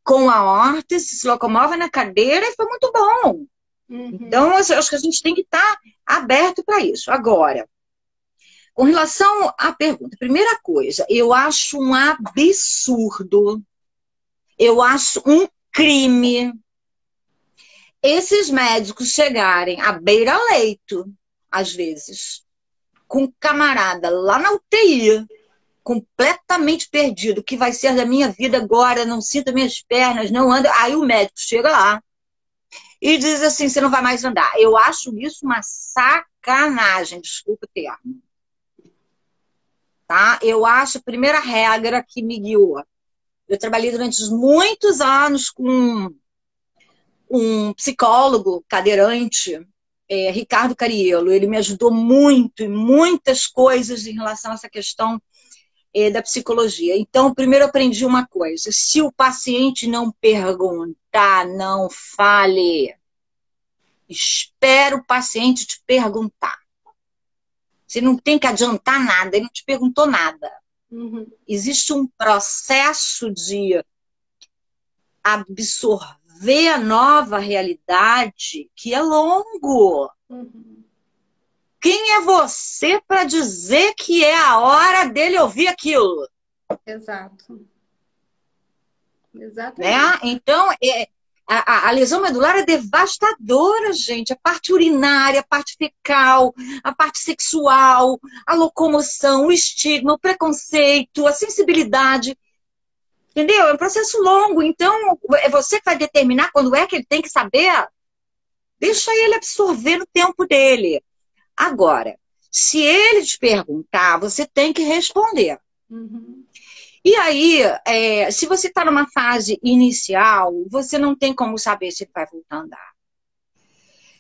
Speaker 2: com a órtese, se locomove na cadeira e foi muito bom. Então, eu acho que a gente tem que estar aberto para isso. Agora, com relação à pergunta, primeira coisa, eu acho um absurdo, eu acho um crime esses médicos chegarem à beira-leito, às vezes, com um camarada lá na UTI, completamente perdido, o que vai ser da minha vida agora, não sinto minhas pernas, não ando. Aí o médico chega lá e diz assim, você não vai mais andar. Eu acho isso uma sacanagem, desculpa o termo. Tá? Eu acho a primeira regra que me guiou. Eu trabalhei durante muitos anos com um psicólogo cadeirante, Ricardo Cariello. Ele me ajudou muito em muitas coisas em relação a essa questão da psicologia. Então, primeiro eu aprendi uma coisa. Se o paciente não perguntar, não fale. Espera o paciente te perguntar. Você não tem que adiantar nada, ele não te perguntou nada. Existe um processo de absorver a nova realidade que é longo. Quem é você para dizer que é a hora dele ouvir aquilo?
Speaker 1: Exato. Exatamente.
Speaker 2: Né? Então, a lesão medular é devastadora, gente. A parte urinária, a parte fecal, a parte sexual, a locomoção, o estigma, o preconceito, a sensibilidade. Entendeu? É um processo longo. Então, é você que vai determinar quando é que ele tem que saber. Deixa ele absorver no tempo dele. Agora, se ele te perguntar, você tem que responder. E aí, se você está numa fase inicial, você não tem como saber se ele vai voltar a andar.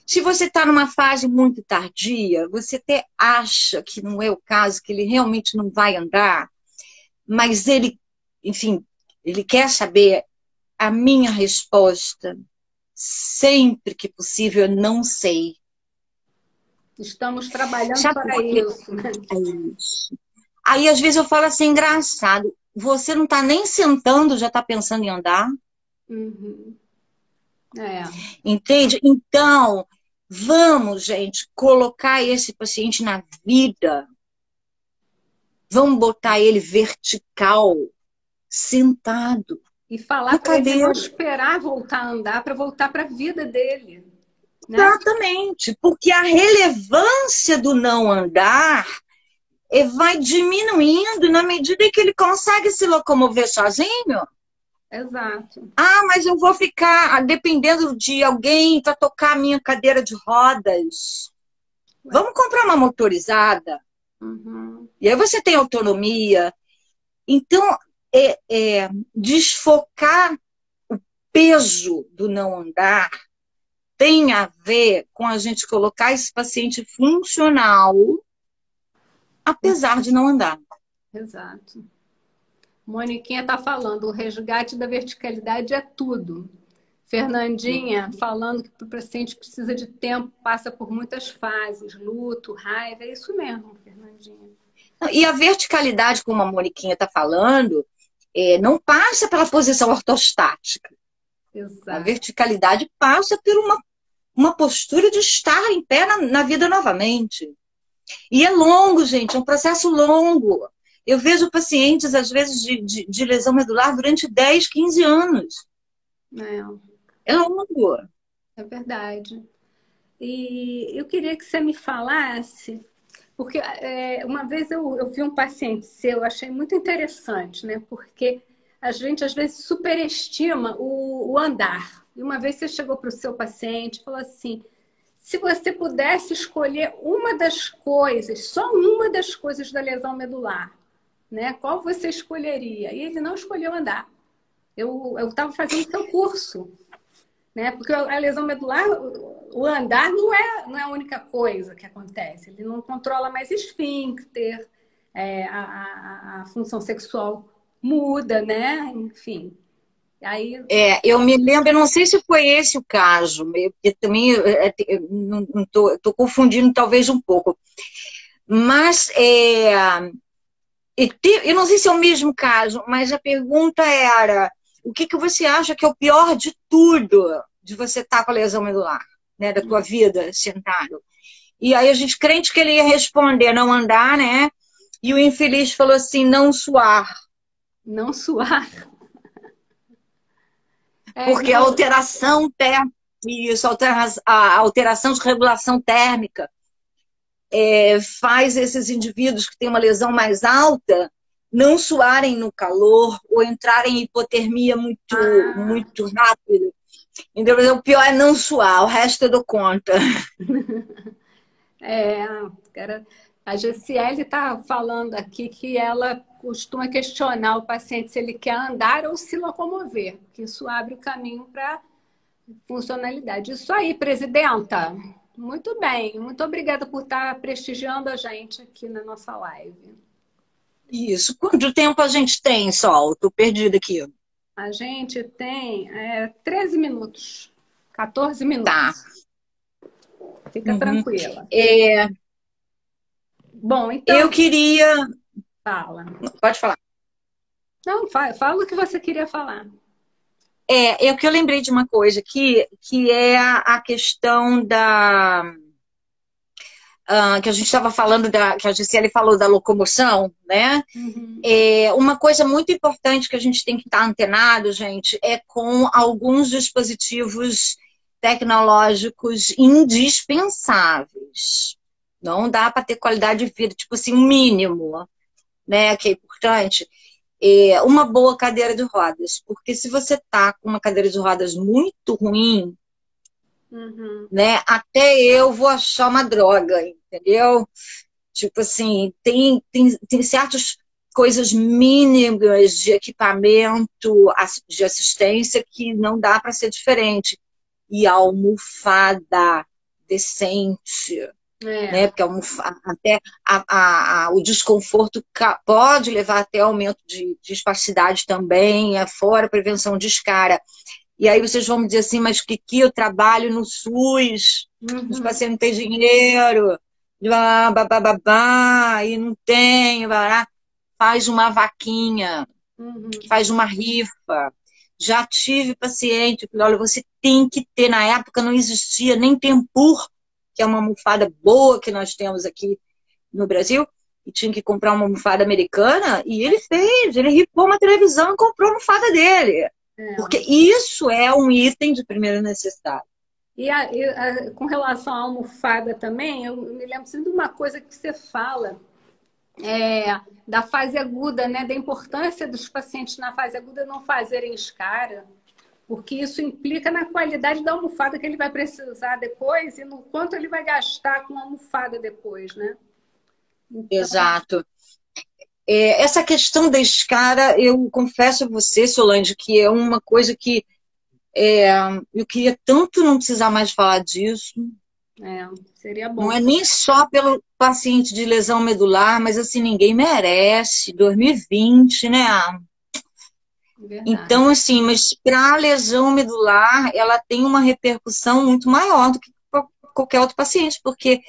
Speaker 2: Se você está numa fase muito tardia, você até acha que não é o caso, que ele realmente não vai andar, mas ele, enfim, ele quer saber. A minha resposta, sempre que possível, eu não sei.
Speaker 1: Estamos trabalhando para isso.
Speaker 2: É isso. Aí, às vezes, eu falo assim, engraçado, você não está nem sentando, já está pensando em andar? Entende? Então, vamos, gente, colocar esse paciente na vida. Vamos botar ele vertical, sentado.
Speaker 1: E falar para ele não esperar voltar a andar para voltar para a vida dele. Né?
Speaker 2: Exatamente, porque a relevância do não andar vai diminuindo na medida em que ele consegue se locomover sozinho.
Speaker 1: Exato.
Speaker 2: Ah, mas eu vou ficar dependendo de alguém para tocar a minha cadeira de rodas. Vamos comprar uma motorizada. E aí você tem autonomia. Então, desfocar o peso do não andar tem a ver com a gente colocar esse paciente funcional, apesar de não andar.
Speaker 1: Exato. Moniquinha está falando, o resgate da verticalidade é tudo. Fernandinha falando que o paciente precisa de tempo, passa por muitas fases, luto, raiva, é isso mesmo, Fernandinha.
Speaker 2: E a verticalidade, como a Moniquinha está falando, não passa pela posição ortostática.
Speaker 1: Exato.
Speaker 2: A verticalidade passa por uma postura de estar em pé na vida novamente. E é longo, gente, é um processo longo. Eu vejo pacientes, às vezes, de lesão medular durante 10, 15 anos. É longo.
Speaker 1: É verdade. E eu queria que você me falasse, Porque uma vez eu vi um paciente seu, achei muito interessante, né? Porque a gente às vezes superestima o andar. E uma vez você chegou para o seu paciente e falou assim: se você pudesse escolher uma das coisas, só uma das coisas da lesão medular, né? Qual você escolheria? E ele não escolheu andar. Eu estava fazendo seu curso, né? Porque a lesão medular, o andar não é a única coisa que acontece. Ele não controla mais esfíncter, a função sexual muda, né? Enfim. Aí...
Speaker 2: eu me lembro, eu não sei se foi esse o caso, eu também não tô confundindo talvez um pouco, mas eu não sei se é o mesmo caso, mas a pergunta era: o que você acha que é o pior de tudo de você estar com a lesão medular, né, da tua vida sentado? E aí a gente crente que ele ia responder não andar, né? E o infeliz falou assim: não suar.
Speaker 1: Não suar.
Speaker 2: Porque a alteração térmica, isso, a alteração de regulação térmica faz esses indivíduos que têm uma lesão mais alta não suarem no calor ou entrarem em hipotermia muito rápido. Então, o pior é não suar, o resto eu dou conta.
Speaker 1: A Gessiele está falando aqui que ela costuma questionar o paciente se ele quer andar ou se locomover, porque isso abre o caminho para funcionalidade. Isso aí, presidenta. Muito bem. Muito obrigada por estar prestigiando a gente aqui na nossa live.
Speaker 2: Isso. Quanto tempo a gente tem, Sol? Estou perdida aqui.
Speaker 1: A gente tem 13 minutos. 14 minutos.
Speaker 2: Tá.
Speaker 1: Fica tranquila. Bom, então...
Speaker 2: Eu queria...
Speaker 1: Fala.
Speaker 2: Pode falar.
Speaker 1: Não, fala o que você queria falar.
Speaker 2: É que eu lembrei de uma coisa que é a questão da... que a gente estava falando, que a Gisele falou da locomoção, né?
Speaker 1: Uhum.
Speaker 2: Uma coisa muito importante que a gente tem que estar antenado, gente, é com alguns dispositivos tecnológicos indispensáveis. Não dá para ter qualidade de vida, tipo assim, um mínimo, né? Que é importante. Uma boa cadeira de rodas. Porque se você tá com uma cadeira de rodas muito ruim,
Speaker 1: uhum,
Speaker 2: né? Até eu vou achar uma droga, entendeu? Tipo assim, tem certas coisas mínimas de equipamento, de assistência que não dá para ser diferente. E a almofada decente, né? Porque até o desconforto pode levar até aumento de espasticidade também, fora prevenção de escara. E aí vocês vão me dizer assim: mas que eu trabalho no SUS, os pacientes não têm dinheiro, e não tem, faz uma vaquinha, faz uma rifa. Já tive paciente que, olha, você tem que ter, na época não existia nem Tempur, que é uma almofada boa que nós temos aqui no Brasil, e tinha que comprar uma almofada americana, e ele rifou uma televisão e comprou a almofada dele. Porque isso é um item de primeira necessidade.
Speaker 1: E com relação à almofada também, eu me lembro sempre de uma coisa que você fala, da fase aguda, né? Da importância dos pacientes na fase aguda não fazerem escara, porque isso implica na qualidade da almofada que ele vai precisar depois e no quanto ele vai gastar com a almofada depois, né?
Speaker 2: Então... Exato. Essa questão da escara, eu confesso a você, Solange, que é uma coisa que eu queria tanto não precisar mais falar disso.
Speaker 1: Seria bom.
Speaker 2: Não é nem só pelo paciente de lesão medular, mas assim, ninguém merece. 2020, né? Verdade. Então, assim, mas para a lesão medular, ela tem uma repercussão muito maior do que qualquer outro paciente, porque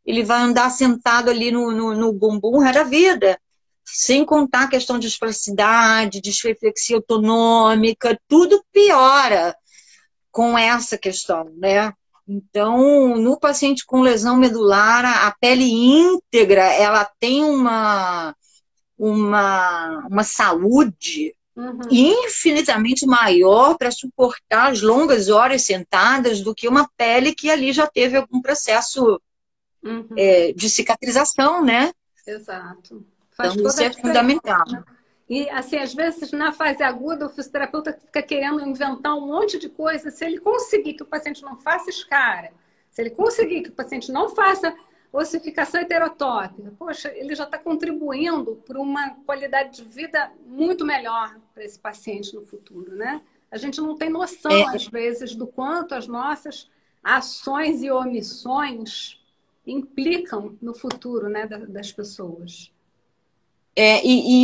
Speaker 2: ele vai andar sentado ali no bumbum o resto da vida. Sem contar a questão de esplasticidade, disreflexia autonômica, tudo piora com essa questão, né? Então, no paciente com lesão medular, a pele íntegra, ela tem uma saúde infinitamente maior para suportar as longas horas sentadas do que uma pele que ali já teve algum processo
Speaker 1: Uhum.
Speaker 2: de cicatrização, né?
Speaker 1: Exato. Faz
Speaker 2: Então, isso
Speaker 1: toda a
Speaker 2: é
Speaker 1: diferença.
Speaker 2: fundamental.
Speaker 1: E, assim, às vezes, na fase aguda, o fisioterapeuta fica querendo inventar um monte de coisa. Se ele conseguir que o paciente não faça escara, se ele conseguir que o paciente não faça ossificação heterotópica, poxa, ele já está contribuindo para uma qualidade de vida muito melhor para esse paciente no futuro, né? A gente não tem noção,
Speaker 2: É,
Speaker 1: às vezes, do quanto as nossas ações e omissões implicam no futuro, né, das pessoas.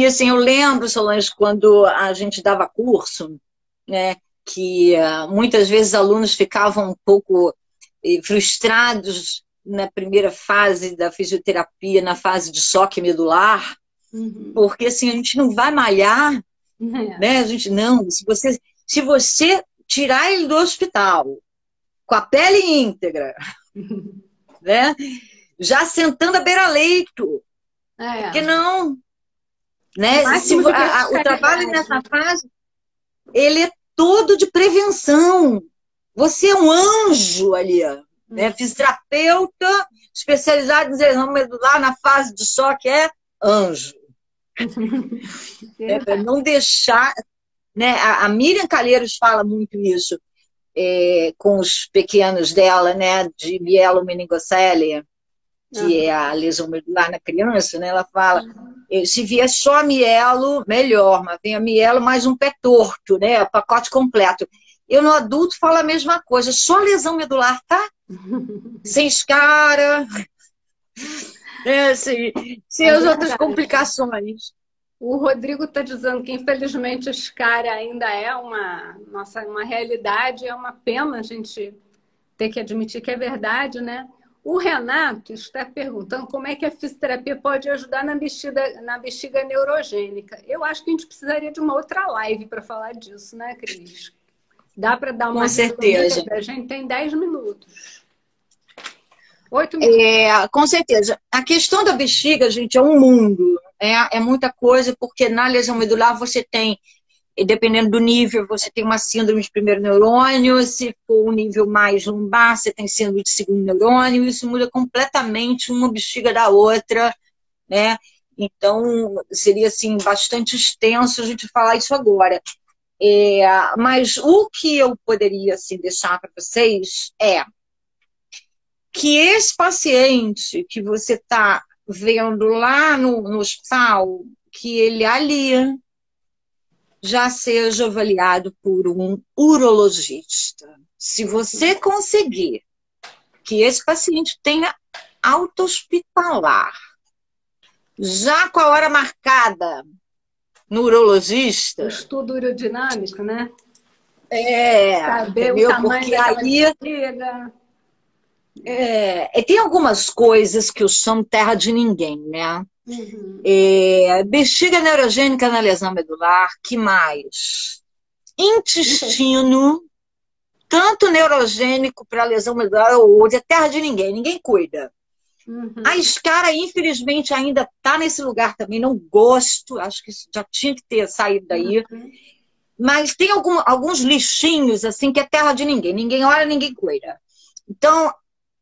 Speaker 2: assim, eu lembro, Solange, quando a gente dava curso, né, que muitas vezes alunos ficavam um pouco frustrados na primeira fase da fisioterapia, na fase de choque medular,
Speaker 1: Uhum.
Speaker 2: porque assim, a gente não vai malhar,
Speaker 1: É.
Speaker 2: né? A gente não, se você tirar ele do hospital com a pele íntegra, né? Já sentando à beira-leito,
Speaker 1: É.
Speaker 2: porque não,
Speaker 1: O
Speaker 2: né?
Speaker 1: máximo de
Speaker 2: O trabalho
Speaker 1: verticalidade.
Speaker 2: nessa fase, ele é todo de prevenção. Você é um anjo ali, né?
Speaker 1: Uhum.
Speaker 2: Fisioterapeuta especializado em lesão medular na fase de choque é anjo. Né? Para
Speaker 1: Verdade.
Speaker 2: não deixar, né? A Miriam Calheiros fala muito isso com os pequenos dela, né? De mielomeningocele, que é
Speaker 1: Uhum.
Speaker 2: a lesão medular na criança, né? Ela fala, se vier só mielo, melhor, mas vem a mielo mais um pé torto, né? O pacote completo. Eu no adulto falo a mesma coisa, só lesão medular, tá? Sem escara, né? Sem
Speaker 1: É
Speaker 2: as outras
Speaker 1: verdade.
Speaker 2: complicações.
Speaker 1: O Rodrigo está dizendo que, infelizmente, a escara ainda é uma realidade, é uma pena a gente ter que admitir que é verdade, né? O Renato está perguntando como é que a fisioterapia pode ajudar na bexiga neurogênica. Eu acho que a gente precisaria de uma outra live para falar disso, né, Cris? Dá para dar uma
Speaker 2: Com
Speaker 1: resumida
Speaker 2: certeza.
Speaker 1: para a gente? Tem 10 minutos. 8 minutos.
Speaker 2: Com certeza. A questão da bexiga, gente, é um mundo. É muita coisa, porque na lesão medular você tem, dependendo do nível, você tem uma síndrome de primeiro neurônio, se for um nível mais lombar, você tem síndrome de segundo neurônio, isso muda completamente uma bexiga da outra, né? Então, seria, assim, bastante extenso a gente falar isso agora. Mas o que eu poderia, assim, deixar para vocês é que esse paciente que você está vendo lá no hospital, que ele ali já seja avaliado por um urologista. Se você conseguir que esse paciente tenha alta hospitalar, já com a hora marcada no
Speaker 1: O
Speaker 2: urologista,
Speaker 1: estudo urodinâmico, né? Saber o
Speaker 2: entendeu?
Speaker 1: tamanho
Speaker 2: Porque
Speaker 1: daquela
Speaker 2: aí
Speaker 1: bexiga.
Speaker 2: tem algumas coisas que eu chamo terra de ninguém, né?
Speaker 1: Uhum.
Speaker 2: Bexiga neurogênica na lesão medular, que mais?
Speaker 1: Intestino.
Speaker 2: Intestino, tanto neurogênico para lesão medular ou é terra de ninguém, ninguém cuida. A
Speaker 1: Uhum.
Speaker 2: escara, infelizmente, ainda está nesse lugar também, não gosto, acho que já tinha que ter saído daí.
Speaker 1: Uhum.
Speaker 2: Mas tem alguns lixinhos, assim, que é terra de ninguém, ninguém olha, ninguém cuida. Então,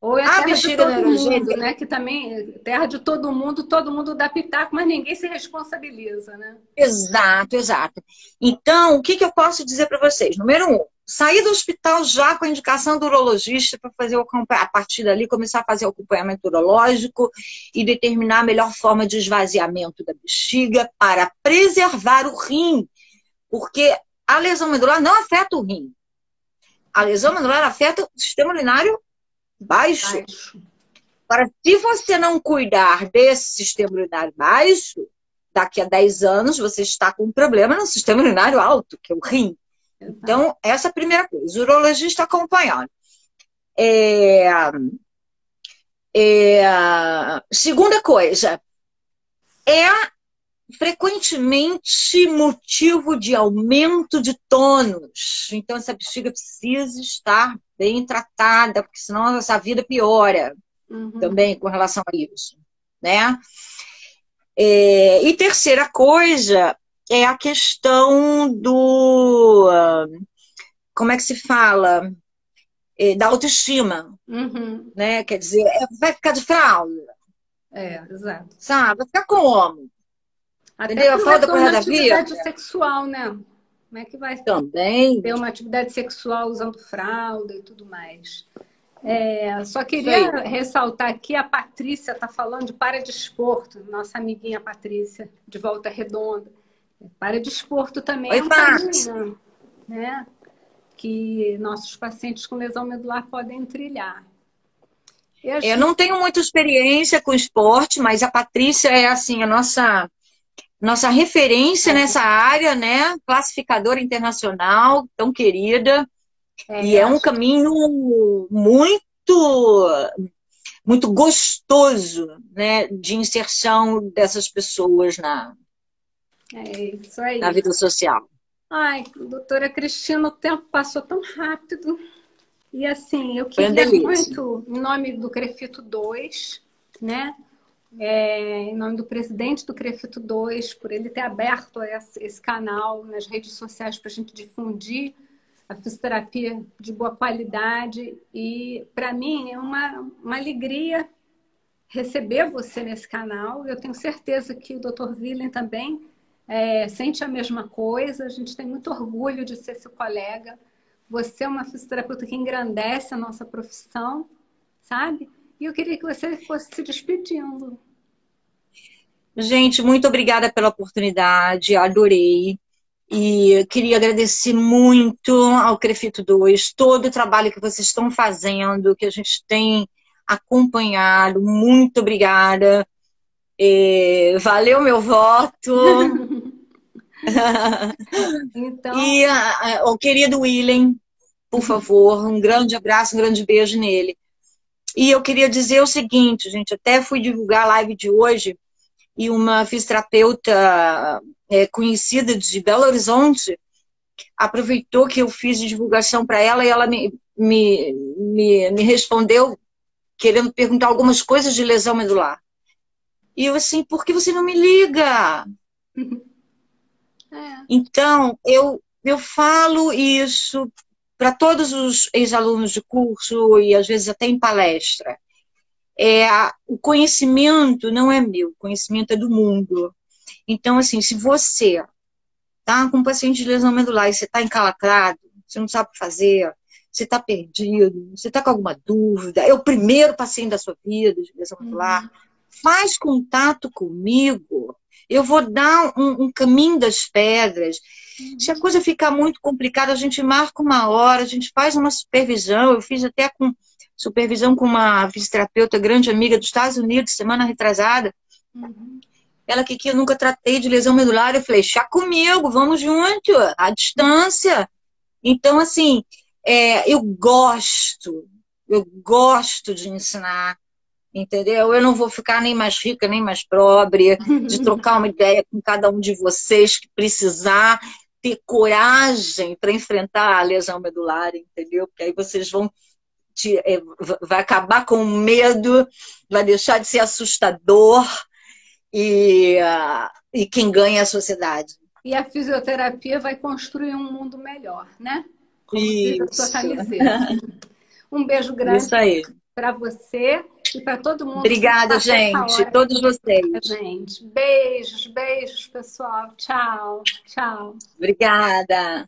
Speaker 1: Ou é a
Speaker 2: a
Speaker 1: terra de
Speaker 2: bexiga
Speaker 1: todo mundo,
Speaker 2: neurogênica.
Speaker 1: né? Que também, terra de todo mundo dá pitaco, mas ninguém se responsabiliza, né?
Speaker 2: Exato, exato. Então, o que eu posso dizer para vocês? Número um, sair do hospital já com a indicação do urologista para fazer a partir dali começar a fazer o acompanhamento urológico e determinar a melhor forma de esvaziamento da bexiga para preservar o rim, porque a lesão medular não afeta o rim. A lesão medular afeta o sistema urinário baixo.
Speaker 1: Baixo.
Speaker 2: Agora, se você não cuidar desse sistema urinário baixo, daqui a 10 anos você está com um problema no sistema urinário alto, que é o rim.
Speaker 1: Exato.
Speaker 2: Então, essa é a primeira coisa. O urologista acompanhando. É, segunda coisa, é frequentemente motivo de aumento de tônus. Então, essa bexiga precisa estar bem tratada, porque senão essa vida piora
Speaker 1: Uhum.
Speaker 2: também com relação a isso, né? E terceira coisa é a questão do... Como é que se fala? da autoestima,
Speaker 1: Uhum.
Speaker 2: né? Quer dizer, vai ficar de fralda,
Speaker 1: Exato.
Speaker 2: sabe? Vai ficar como?
Speaker 1: Até
Speaker 2: Entendeu? A
Speaker 1: para o
Speaker 2: fralda pro
Speaker 1: retorno à
Speaker 2: resto da vida?
Speaker 1: atividade sexual, né? Como é que vai
Speaker 2: Também.
Speaker 1: ter uma atividade sexual usando fralda e tudo mais? Só
Speaker 2: Isso
Speaker 1: queria
Speaker 2: aí.
Speaker 1: ressaltar aqui, a Patrícia está falando de paradesporto, nossa amiguinha Patrícia, de Volta Redonda. Paradesporto também
Speaker 2: Oi,
Speaker 1: é um
Speaker 2: Paty.
Speaker 1: caminho, né, que nossos pacientes com lesão medular podem trilhar. E a
Speaker 2: Eu
Speaker 1: gente,
Speaker 2: não tenho muita experiência com esporte, mas a Patrícia é assim a nossa referência nessa área, né? Classificadora internacional, tão querida, e é um caminho muito muito gostoso, né, de inserção dessas pessoas
Speaker 1: é isso
Speaker 2: na
Speaker 1: aí.
Speaker 2: vida social.
Speaker 1: Ai, doutora Cristina, o tempo passou tão rápido. E assim, eu
Speaker 2: Foi uma
Speaker 1: queria
Speaker 2: delícia.
Speaker 1: muito, em nome do Crefito 2, né? Em nome do presidente do Crefito 2, por ele ter aberto esse canal nas redes sociais para a gente difundir a fisioterapia de boa qualidade. E para mim é uma alegria receber você nesse canal. Eu tenho certeza que o Dr. Willen também sente a mesma coisa. A gente tem muito orgulho de ser seu colega. Você é uma fisioterapeuta que engrandece a nossa profissão, sabe? E eu queria que você fosse se despedindo.
Speaker 2: Gente, muito obrigada pela oportunidade, adorei. E queria agradecer muito ao Crefito 2, todo o trabalho que vocês estão fazendo, que a gente tem acompanhado. Muito obrigada. Valeu meu voto.
Speaker 1: Então,
Speaker 2: E o querido Willen, por favor, um grande abraço, um grande beijo nele. E eu queria dizer o seguinte, gente, até fui divulgar a live de hoje e uma fisioterapeuta conhecida de Belo Horizonte aproveitou que eu fiz de divulgação para ela e ela me respondeu querendo perguntar algumas coisas de lesão medular. E eu assim, por que você não me liga? Então, eu falo isso para todos os ex-alunos de curso e às vezes até em palestra. O conhecimento não é meu, o conhecimento é do mundo. Então, assim, se você tá com um paciente de lesão medular e você está encalacrado, você não sabe o que fazer, você está perdido, você está com alguma dúvida, é o primeiro paciente da sua vida de lesão medular, faz contato comigo, eu vou dar um caminho das pedras. Se a coisa ficar muito complicada, a gente marca uma hora, a gente faz uma supervisão. Eu fiz até com supervisão com uma fisioterapeuta grande amiga dos Estados Unidos, semana retrasada. Ela que eu nunca tratei de lesão medular, eu falei, chá comigo, vamos junto, à distância. Então, assim, eu gosto de ensinar, entendeu? Eu não vou ficar nem mais rica, nem mais pobre, de trocar uma ideia com cada um de vocês que precisar ter coragem para enfrentar a lesão medular, entendeu? Porque aí vocês vão vai acabar com o medo, vai deixar de ser assustador e quem ganha é a sociedade.
Speaker 1: e a fisioterapia vai construir um mundo melhor, né? Como diz a sua
Speaker 2: Isso.
Speaker 1: camiseta. Um beijo grande
Speaker 2: Isso aí.
Speaker 1: para você e para todo mundo
Speaker 2: Obrigada,
Speaker 1: que passou essa
Speaker 2: gente.
Speaker 1: hora
Speaker 2: Todos vocês.
Speaker 1: com a gente. Beijos, beijos, pessoal. Tchau, tchau.
Speaker 2: Obrigada.